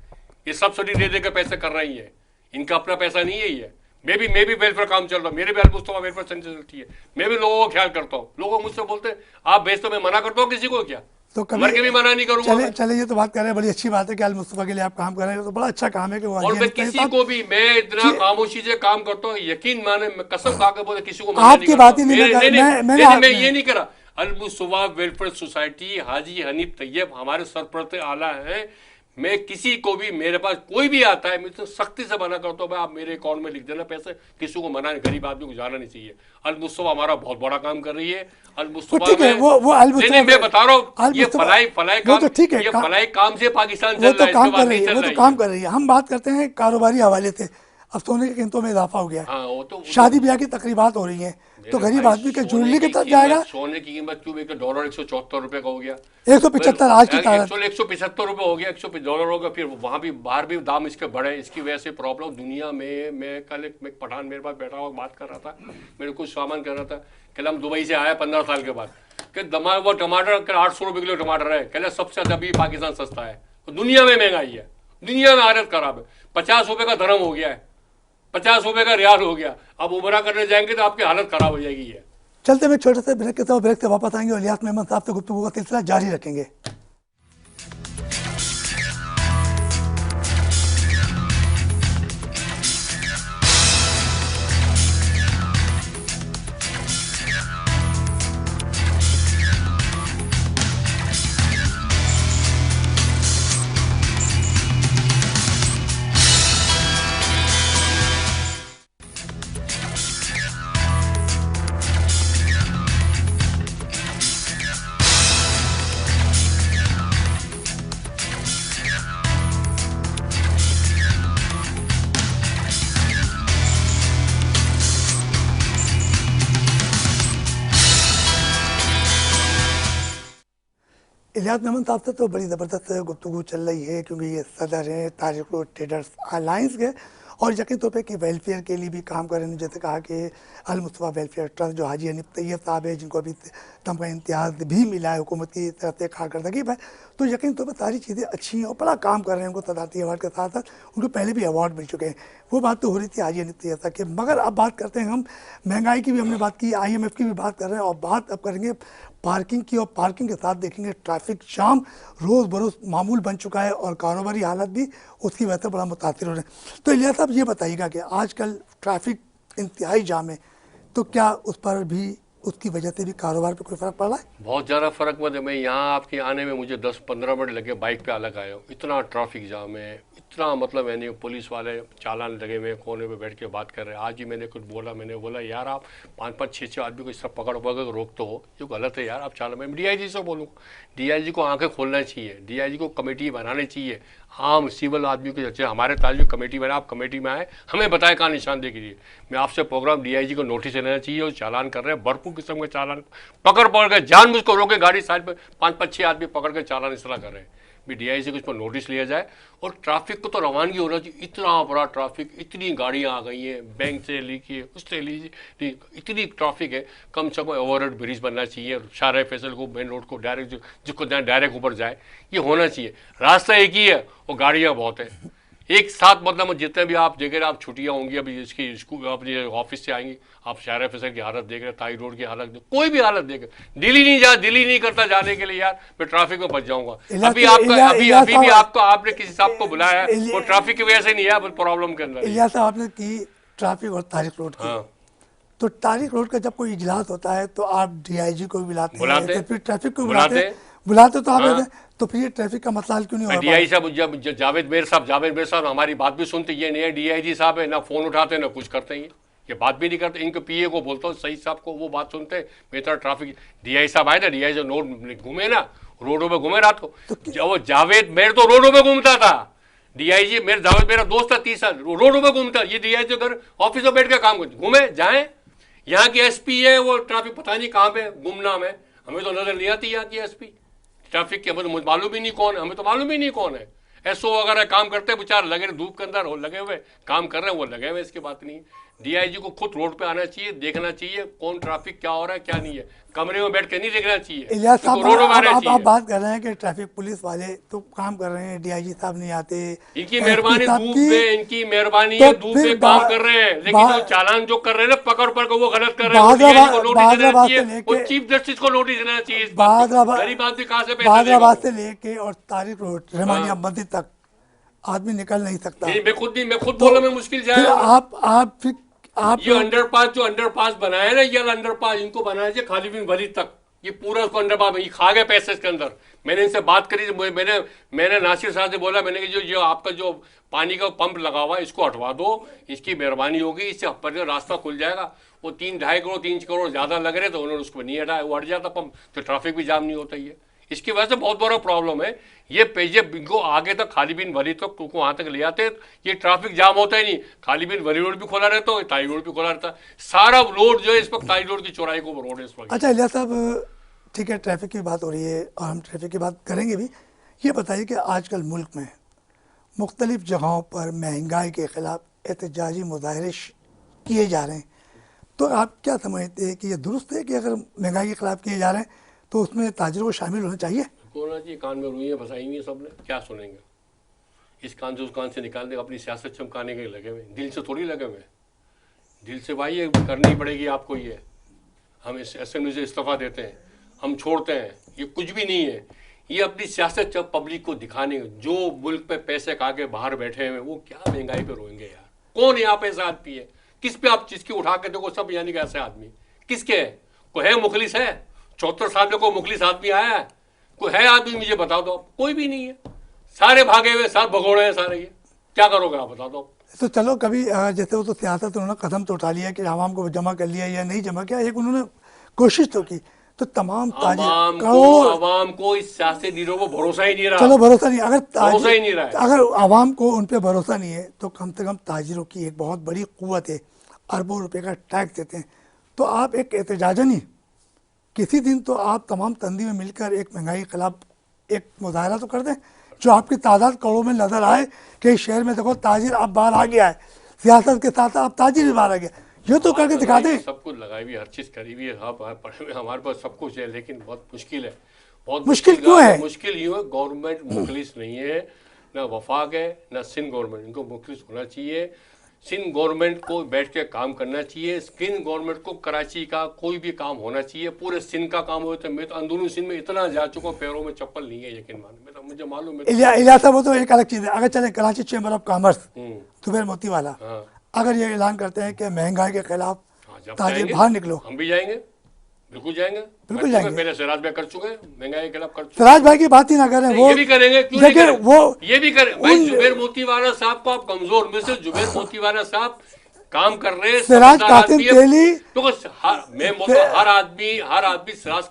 ये सब्सिडी दे दे के पैसे कर रही है, इनका अपना पैसा नहीं है ये। मैं भी वेलफेयर काम चल रहा हूँ, मेरे भी मुस्तफा वेलफेयर सेंटर चलती है, मैं भी लोगों को ख्याल करता हूँ। लोग मुझसे बोलते हैं आप भेजते, मैं मना करता हूँ किसी को, क्या तो मर के भी मना नहीं करूंगा। चले ये तो बात कर रहे हैं, बड़ी अच्छी बात है कि अल मुस्तफा के लिए आप काम कर रहे हैं, तो बड़ा अच्छा काम है कि वो, और मैं किसी को भी, मैं इतना खामोशी से काम करता हूँ, यकीन माने, मैं कसम खा के बोले किसी को आपकी बात ही नहीं, मैं ये नहीं करा। अल मुस्तफा वेलफेयर सोसाइटी हाजी हनीफ तैयब हमारे सरपरस्त आला है, मैं किसी को भी, मेरे पास कोई भी आता है, मैं तो सख्ती से मना करता हूँ, आप मेरे अकाउंट में लिख देना पैसे, किसी को मना नहीं, गरीब आदमी को जाना नहीं चाहिए। अल मुस्तफा हमारा बहुत बड़ा काम कर रही है। अल मुस्तफा मैं बता रहा हूँ, ये फलाई काम, तो ठीक है, ये फलाई काम से पाकिस्तान वो तो काम कर रही है, वो तो काम कर रही है। हम बात करते हैं कारोबारी हवाले से, अब सोने की कीमतों में इजाफा हो गया है, शादी ब्याह की तकरीबात हो रही हैं, तो गरीब आदमी के ज्वेलरी की तरफ जाएगा। सोने की कीमत क्यों, $1 174 रुपए का हो गया, 175 आज की तारीख, 175 रुपए हो गया, $100 हो गया, फिर वहाँ भी बाहर भी दाम इसके बढ़े, इसकी वजह से प्रॉब्लम दुनिया में। मैं कल एक पठान मेरे पास बैठा हुआ बात कर रहा था, मेरे कुछ सामान कर रहा था, कल हम दुबई से आया 15 साल के बाद, वो टमाटर 800 रुपये किलो टमाटर है, कहले सबसे ज्यादा अभी पाकिस्तान सस्ता है, दुनिया में महंगाई है, दुनिया में हालत खराब है, 50 रुपये का धर्म हो गया है, 50 रुपये का रियाल हो गया। अब उमरा करने जाएंगे तो आपकी हालत खराब हो जाएगी है। चलते में छोटे से ब्रेक के साथ, ब्रेक से वापस आएंगे और इलियास मेमन साहब से गुफ्तगू का सिलसिला जारी रखेंगे। इलियास मेमन साहब से तो बड़ी ज़बरदस्त गुफ्तगू चल रही है, क्योंकि ये सदर हैं तारिक रोड ट्रेडर्स अलायंस के, और यकीन तौर पे कि वेलफेयर के लिए भी काम कर रहे हैं। जैसे कहा कि अल मुस्तफ़ा वेलफेयर ट्रस्ट जो हाजी हनीफ तैयब साहब है, जिनको अभी तमगा इम्तियाज़ भी मिला है हुकूमत की तरफ से कारकर्दगी पर, तो यकीन तौर पर सारी चीज़ें अच्छी हैं और बड़ा काम कर रहे हैं। उनको सदारती अवार्ड के साथ साथ उनको पहले भी अवार्ड मिल चुके हैं। वो बात तो हो रही थी हाजी हनीफ तैयब साहब की, मगर अब बात करते हैं हम महंगाई की भी हमने बात की, IMF की भी बात कर रहे हैं, और बात अब करेंगे पार्किंग की। और पार्किंग के साथ देखेंगे ट्रैफिक जाम रोज़ बरोज़ मामूल बन चुका है और कारोबारी हालत भी उसकी वजह से बड़ा मुतासिर हो रहे हैं। तो इलियास साहब ये बताइएगा कि आजकल ट्रैफिक इंतहाई जाम है, तो क्या उस पर भी उसकी वजह से भी कारोबार पे कोई फ़र्क पड़ रहा है? बहुत ज़्यादा फ़र्क मत है। मैं यहाँ आपके आने में मुझे 10-15 मिनट लगे, बाइक पे अलग आया हूँ। इतना ट्रैफिक जाम है, इतना मतलब यानी पुलिस वाले चालान लगे हुए कोने पे बैठ के बात कर रहे हैं। आज ही मैंने कुछ बोला, मैंने बोला यार आप 5-5, 6-6 आदमी को इस तरह पकड़ पकड़ रोक तो हो, जो गलत है यार। आप चालान, मैं DIG से बोलूँ, DIG को आंखें खोलना चाहिए, DIG को कमेटी बनानी चाहिए। आम सिविल आदमी को जैसे हमारे ताल्लुक कमेटी बना, आप कमेटी में आए, हमें बताए कहाँ निशानदेही कीजिए। मैं आपसे प्रोग्राम DIG को नोटिस लेना चाहिए, और चालान कर रहे हैं भरपूर किस्म के चालान, पकड़ पकड़ के जान मुझको रोके गाड़ी साइड पर, 5-5, 6 आदमी पकड़ के चालान इस तरह कर रहे हैं। भी DIG को इस पर नोटिस लिया जाए, और ट्रैफिक को तो रवानगी होना चाहिए। इतना बड़ा ट्रैफिक, इतनी गाड़ियाँ आ गई हैं, बैंक से लीजिए उससे लीजिए, इतनी ट्रैफिक है। कम से कम ओवरहेड ब्रिज बनना चाहिए, शाह फैसल को मेन रोड को डायरेक्ट जिसको डायरेक्ट ऊपर जाए, ये होना चाहिए। रास्ता एक ही है और गाड़ियाँ बहुत है। एक साथ मतलब जितने भी आप देख रहे, आप छुट्टियां होंगी अभी इसकी, स्कूल अपने ऑफिस से आएंगी, आप शाह फैसल की हालत देख रहे, ताई रोड की हालत देख, कोई भी हालत देख, दिल ही नहीं करता जाने के लिए यार, मैं ट्रैफिक में फंस जाऊंगा। अभी आपका अभी भी आपको आपने किसी साहब को बुलाया है, वो ट्रैफिक की वजह से नहीं है, प्रॉब्लम के अंदर। इलियास साहब आपने की ट्रैफिक और तारिक रोड की, हाँ, तो तारिक रोड का जब कोई इजलास होता है तो आप DIG को भी बुलाते हैं, फिर ट्रैफिक को बुलाते तो आप हाँ। तो फिर ये ट्रैफिक का मसला हल क्यों नहीं हो DIG साहब, जब जावेद मेर साहब हमारी बात भी सुनते, ये नहीं है DIG साहब है, ना फोन उठाते ना कुछ करते हैं, ये बात भी नहीं करते। इनके PA को बोलता हूँ सही साहब को, वो बात सुनते। बेहतर ट्रैफिक DIG साहब आए ना, DIG नोट घूमे ना, रोडों पे घूमे रात को, जब वो जावेद मेर तो रोडों पे घूमता था। DIG मेरे जावेद मेरा दोस्त था, 30 साल रोडों पे घूमता। ये DIG घर ऑफिस में बैठ के काम करते, घूमे जाए। यहाँ की SP है, वो ट्रैफिक पता नहीं कहाँ पे गुमनाम है, हमें तो नजर नहीं आती यहाँ की SP ट्रैफिक के, मुझे मालूम ही नहीं कौन है, हमें तो मालूम ही नहीं कौन है। SO वगैरह काम करते हैं बेचारे, लगे धूप के अंदर लगे हुए काम कर रहे हैं, वो लगे हुए, इसकी बात नहीं। DIG को खुद रोड पे आना चाहिए, देखना चाहिए कौन ट्रैफिक क्या हो रहा है क्या नहीं है, कमरे में बैठ के नहीं देखना चाहिए। इलियास साहब रोडों में आना आप चाहिए। बात कर रहे हैं कि ट्रैफिक पुलिस वाले तो काम कर रहे हैं, DIG साहब नहीं आते, इनकी मेहरबानी SP साहब धूप की, में, इनकी मेहरबानी तो है, धूप फिर में काम कर रहे हैं, लेकिन जो चालान जो कर रहे हैं ना पकड़ को, वो गलत कर रहे हैं। DIG को नोटिस देना चाहिए, वो चीफ जस्टिस को नोटिस देना चाहिए। इस बात पे गरीब आदमी कहाँ से पैसे देगा? से लेके और तारिक रोड रहमानिया मंदिर तक आदमी निकल नहीं सकता। नहीं, मैं खुद बोला, मैं मुश्किल से फिर आया हूं। आप ये अंडरपास बनाया ना, ये अंडरपास इनको बनाया चाहिए खालिद बिन वलीद तक, ये पूरा उसको अंडरपास में, ये खा गए पैसे इसके अंदर। मैंने इनसे बात करी, मैंने नासिर साहब से बोला, मैंने कि जो आपका जो पानी का पंप लगा हुआ है इसको हटवा दो, इसकी मेहरबानी होगी, इससे पर रास्ता खुल जाएगा। वो 3-2.5 करोड़ 3 करोड़ ज़्यादा लग रहे, तो उन्होंने उसको नहीं हटाया, वो हट जाता पंप, तो ट्रैफिक भी जाम नहीं होता। ये इसकी वजह से बहुत बड़ा प्रॉब्लम है। ये पेजे इनको आगे तक खालिद बिन वलीद तक को वहाँ तक ले आते, ये ट्रैफिक जाम होता ही नहीं। खालिद बिन वलीद रोड भी खोला रहता है, ताई रोड भी खोला रहता है, सारा रोड जो है इस वक्त ताई रोड की चौड़ाई को रोड है इस वक्त। अच्छा इलियास साहब, ठीक है, ट्रैफिक की बात हो रही है और हम ट्रैफिक की बात करेंगे भी। ये बताइए कि आजकल मुल्क में मुख्तलिफ जगहों पर महंगाई के ख़िलाफ़ एहतजाजी मुजाहरे किए जा रहे हैं, तो आप क्या समझते हैं कि ये दुरुस्त है कि अगर महंगाई के ख़िलाफ़ किए जा रहे हैं तो उसमें ताजिरों को शामिल होना चाहिए? होना चाहिए। कान में रुइयाँ फंसाई हुई हैं सबने, क्या सुनेंगे? इस कान से उस कान से निकाल दे, अपनी सियासत चमकाने के लगे हुए, दिल से थोड़ी लगे हुए। दिल से भाई ये करनी पड़ेगी आपको। ये हम इस असेंबली से इस्तीफा देते हैं, हम छोड़ते हैं, ये कुछ भी नहीं है। ये अपनी सियासत जब पब्लिक को दिखाने, जो मुल्क पे पैसे खा के बाहर बैठे हुए वो क्या महंगाई पे रोएंगे यार? कौन यहाँ पे ऐसा आदमी है? किस पे आप जिसकी उठा के देखो सब यानी कि ऐसे आदमी किसके है? कोई है मुखलिस है? 74 साल में कोई मुखलिस आदमी आया है? कोई है आदमी? मुझे बता दो। कोई भी नहीं है, सारे भागे हुए, सारे भगोड़े हैं सारे। ये क्या करोगे आप बता दो? तो चलो कभी जैसे वो तो सियासत उन्होंने कदम तो उठा लिया कि आवाम को जमा कर लिया या नहीं जमा किया, एक उन्होंने कोशिश तो की, तो तमाम आवाम को इस सियासी लीडरों को भरोसा ही नहीं रहा। चलो भरोसा नहीं, भरोसा ही नहीं रहा है। अगर आवाम को उन पर भरोसा नहीं है तो कम से कम ताजिरों की एक बहुत बड़ी कुव्वत है, अरबों रुपए का टैक्स देते हैं। तो आप एक एहतजाजन ही किसी दिन तो आप तमाम तंजीमें मिलकर एक महंगाई के खिलाफ एक मुजाहरा तो कर दें जो आपकी तादाद करोड़ों में नजर आए कि इस शहर में देखो ताजिर अब बाहर आ गया है, सियासत के साथ अब ताजिर भी बाहर आ गया, ये तो करके दिखा दें। सब कुछ लगाई हुई है, हर चीज़ करी हुई है, हाँ पढ़े हुए हमारे पास सब कुछ है, लेकिन बहुत मुश्किल है, बहुत मुश्किल मुश्किल क्यों है? मुश्किल यूँ है, गवर्नमेंट मुखलिस नहीं है, ना वफाक है ना सिंध गवर्नमेंट, इनको मुखलिस होना चाहिए। सिंध गवर्नमेंट को बैठ के काम करना चाहिए, सिंध गवर्नमेंट को कराची का कोई भी काम होना चाहिए, पूरे सिंध का काम हो। तो मैं तो अंदरूनी सिंध में इतना जा चुका हूँ, पैरों में चप्पल नहीं है, यकीन मानो, मैं तो मुझे मालूम है। इलियास साहब वो तो एक अलग चीज़ है। अगर चले Karachi chamber of commerce Zubair मोती वाला हाँ अगर ये ऐलान करते हैं कि महंगाई के खिलाफ हाँ, जब ताजिर जाएंगे बाहर निकलो, हम भी जाएंगे, बिल्कुल जाएंगे, बिल्कुल जाएंगे। पहले सिराज भाई कर चुके हैं, महंगाई के खिलाफ कर चुके सिराज भाई की बात ही ना करें, वो ये भी करेंगे, क्यों नहीं देखिए करें? वो ये भी करें भाई। जुबैर मोतीवाला साहब को आप कमजोर में से, जुबैर मोतीवाला साहब काम कर रहे हैं, सिराज समझदार कासिम आदमी है। तेली तो मैं बोलता हूं, हर आदमी सिराज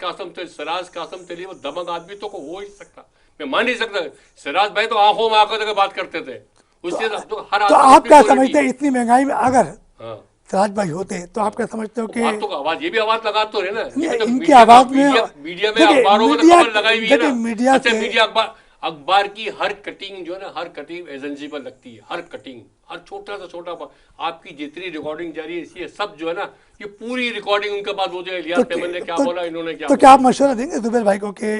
कासिम तेली वो दमक आदमी तो को हो ही सकता, मैं मान नहीं सकता। सिराज भाई तो आंखों में आंखों तक बात करते थे, उससे तो हर तो आदमी आप अपनी क्या quality समझते हैं इतनी महंगाई में अगर हाँ सिराज भाई होते तो आप क्या समझते हो कि बात तो आवाज, ये भी आवाज लगा तो रहे ना, ये भी तो इनकी मीडिया आवाज में मीडिया में देखिए, अखबारों में तो मीडिया- खबर लगाई हुई है देखिए, ना। मीडिया अच्छा से- मीडिया अखबार की हर कटिंग जो है ना, हर कटिंग एजेंसी पर लगती है, हर कटिंग, हर छोटा से छोटा आपकी जितनी रिकॉर्डिंग जारी है, ये सब जो है ना, ये पूरी रिकॉर्डिंग उनके पास हो जाए, इलियास मेमन ने क्या बोला, इन्होंने क्या तो क्या आप मशवरा देंगे जुबैर भाई को कि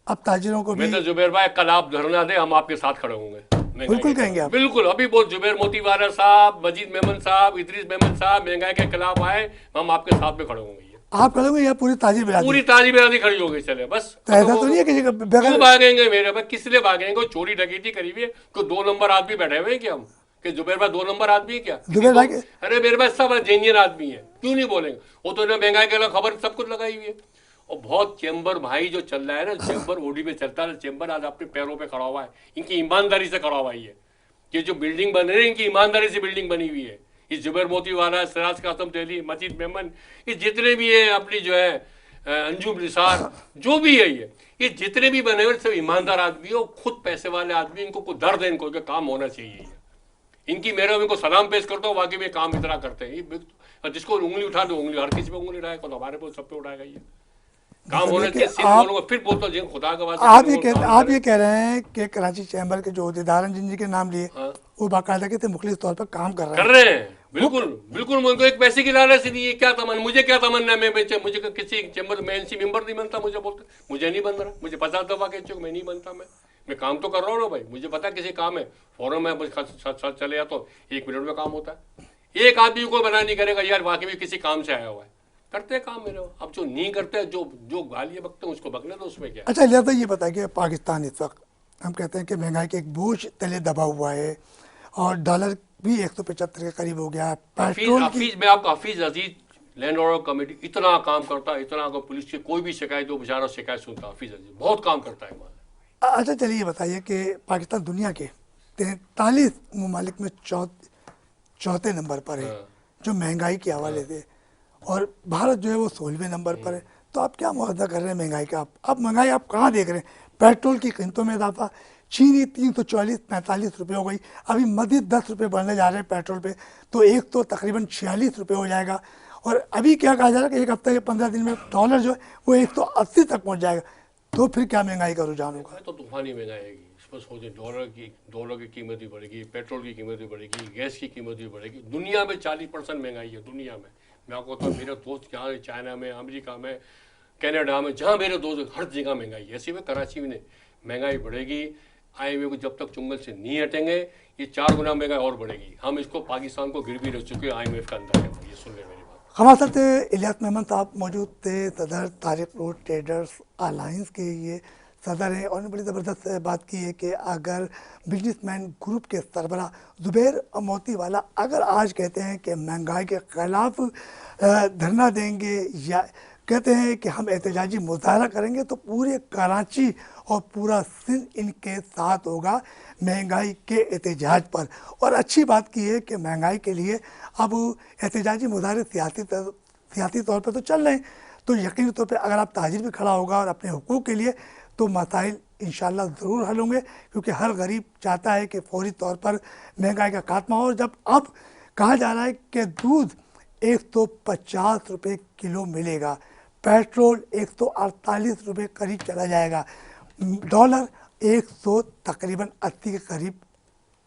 अब ताजिरों को भी? मैं तो जुबैर भाई कल आप धरना दे, हम आपके साथ खड़े होंगे, बिल्कुल कहेंगे आप। बिल्कुल। अभी बोल जुबैर मोतीवाला साहब, मजीद मेमन साहब, इदरीस मेमन साहब महंगाई के खिलाफ आए, हम आपके साथ में खड़े होंगे। आप करोगे या पूरी ताजिर बिरादरी? पूरी ताजिब बिरादरी खड़ी हो गई, चले बस। तो ऐसा तो नहीं है कि क्यों बगैर भागेंगे मेरे भाई, किस लिए भागेंगे? कोई चोरी डकैती करी हुई है, कोई 2 नंबर आदमी बैठे हुए हैं क्या हम, कि जुबैर भाई 2 नंबर आदमी है क्या? जुबैर भाई अरे मेरे पास सब जेन्युइन आदमी है, क्यों नहीं बोलेंगे? वो तो ना महंगाई के खबर सब कुछ लगाई हुई है। और बहुत चैम्बर भाई जो चल रहा है ना, चैम्बर ओडी में चलता है, चैम्बर आज अपने पैरों पे खड़ा हुआ है, इनकी ईमानदारी से खड़ा हुआ है। ये जो बिल्डिंग बन रही है, इनकी ईमानदारी से बिल्डिंग बनी हुई है। ये जुबैर मोतीवाला, सिराज कासिम तेली, मजीद मेमन, ये जितने भी है, अपनी जो है अंजुम निसार, जो भी है, ये जितने भी बने हुए सब ईमानदार आदमी हो, खुद पैसे वाले आदमी, इनको कोई दर्द है, इनको काम होना चाहिए। इनकी मेरा इनको सलाम पेश करता हूँ, वाकई में काम इतना करते हैं। जिसको उंगली उठा दो उंगली, हर किसी पे उंगली उठाएगा तो हमारे पे सब पे उठाएगा। ये काम होना चाहिए। सिर्फ बोलूंगा, फिर बोलता हूँ खुदा का वास्ता, आप ये कह रहे हैं कि कराची चैम्बर के जो अहदेदार हैं जिनके नाम लिए, वो बाकायदा से मुखलिस तौर पर काम कर रहे हैं। बिल्कुल बिल्कुल। मुझे एक पैसे की लालच नहीं है, क्या तमन्ना, मुझे क्या तमन्ना, मैं मुझे किसी चैम्बर में एनसी मेंबर नहीं बनता, मुझे बोलते मुझे नहीं बन रहा, मुझे 50 दफा कह चुके मैं नहीं बनता। मैं काम तो कर रहा हूँ ना भाई, मुझे पता किसी काम है, फौरन में चले जाता हूँ, 1 मिनट में काम होता है। एक आदमी को बना नहीं करेगा यार, वाकई में किसी काम से आया हुआ है, करते काम मेरे। अब जो नहीं करते, जो गालियाँ बकते हैं उसको बकने दो, उसमें क्या। अच्छा लिहाजा ये बताइए कि पाकिस्तान इस वक्त हम कहते हैं कि महंगाई के एक बोझ तले दबा हुआ है और डॉलर भी 175 के करीब हो गया है। पेट्रोल की मैं आपको हफीज अजीज लैंड ऑर्डर कमेटी इतना काम करता है, इतना को पुलिस की कोई भी शिकायत हो, बेचारा शिकायत सुनता, हफीज अजीज बहुत काम करता है। अच्छा चलिए ये बताइए कि पाकिस्तान दुनिया के 43 ममालिक में चौथे नंबर पर है जो महंगाई के हवाले से, और भारत जो है वो 16वें नंबर पर है। तो आप क्या मुआवजा कर रहे हैं महंगाई का? आप महंगाई आप कहाँ देख रहे हैं? पेट्रोल की कीमतों में इजाफा, चीनी 344-45 रुपये हो गई, अभी मज़ीद 10 रुपये बढ़ने जा रहे हैं पेट्रोल पे, तो एक तो तकरीबन 46 रुपये हो जाएगा। और अभी क्या कहा जा रहा है कि एक हफ्ते के 15 दिन में डॉलर जो है वो 180 तक पहुँच जाएगा। तो फिर क्या महंगाई का रुझान होगा? तो तूफानी महंगाई आएगी। इसमें सोचें, डॉलर की कीमत भी बढ़ेगी, पेट्रोल की कीमत भी बढ़ेगी, गैस की कीमत भी बढ़ेगी। दुनिया में 40% महंगाई है दुनिया में। मैं आपको तो मेरे दोस्त क्या है, चाइना में, अमेरिका में, कनाडा में, जहाँ मेरे दोस्त, हर जगह महंगाई है। ऐसे में कराची में महंगाई बढ़ेगी। IMF को जब तक चुंगल से नहीं हटेंगे, ये 4 गुना महंगाई और बढ़ेगी। हम इसको पाकिस्तान को गिरवी रख चुके हैं, IMF का अंदर है। ये सुन ले मेरी बात। हमारे साथ इलियास मेमन साहब मौजूद थे, सदर तारिक रोड ट्रेडर्स अलायंस के ये सदर हैं, और बड़ी ज़बरदस्त बात की है कि अगर बिजनेसमैन ग्रुप के सरबराह जुबैर मोतीवाला अगर आज कहते हैं कि महंगाई के ख़िलाफ़ धरना देंगे या कहते हैं कि हम एहतजाजी मुजाहरा करेंगे, तो पूरे कराची और पूरा सिंध इनके साथ होगा महंगाई के एहतजाज पर। और अच्छी बात की है कि महंगाई के लिए अब एहतजाजी मुजाहरे सियासी तौर पर तो चल रहे हैं, तो यकीनी तौर पर अगर आप ताजिर भी खड़ा होगा और अपने हुकूक के लिए, तो मसाइल इंशाल्लाह ज़रूर हल होंगे, क्योंकि हर गरीब चाहता है कि फौरी तौर पर महंगाई का खात्मा हो। और जब अब कहा जा रहा है कि दूध 150 रुपये किलो मिलेगा, पेट्रोल 148 रुपये करीब चला जाएगा, डॉलर 100 तकरीबन 80 के करीब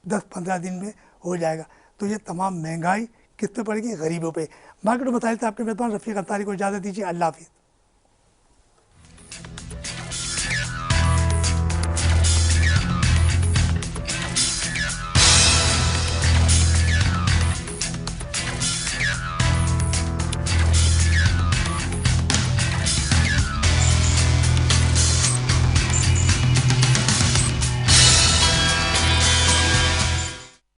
10-15 दिन में हो जाएगा। तो ये तमाम महंगाई किस पे पड़ेगी? गरीबों पे। मार्केट में बताए थे आपके मेज़बान रफ़ीक अंसारी को इजाज़त दीजिए। अल्लाह हाफ़िज़।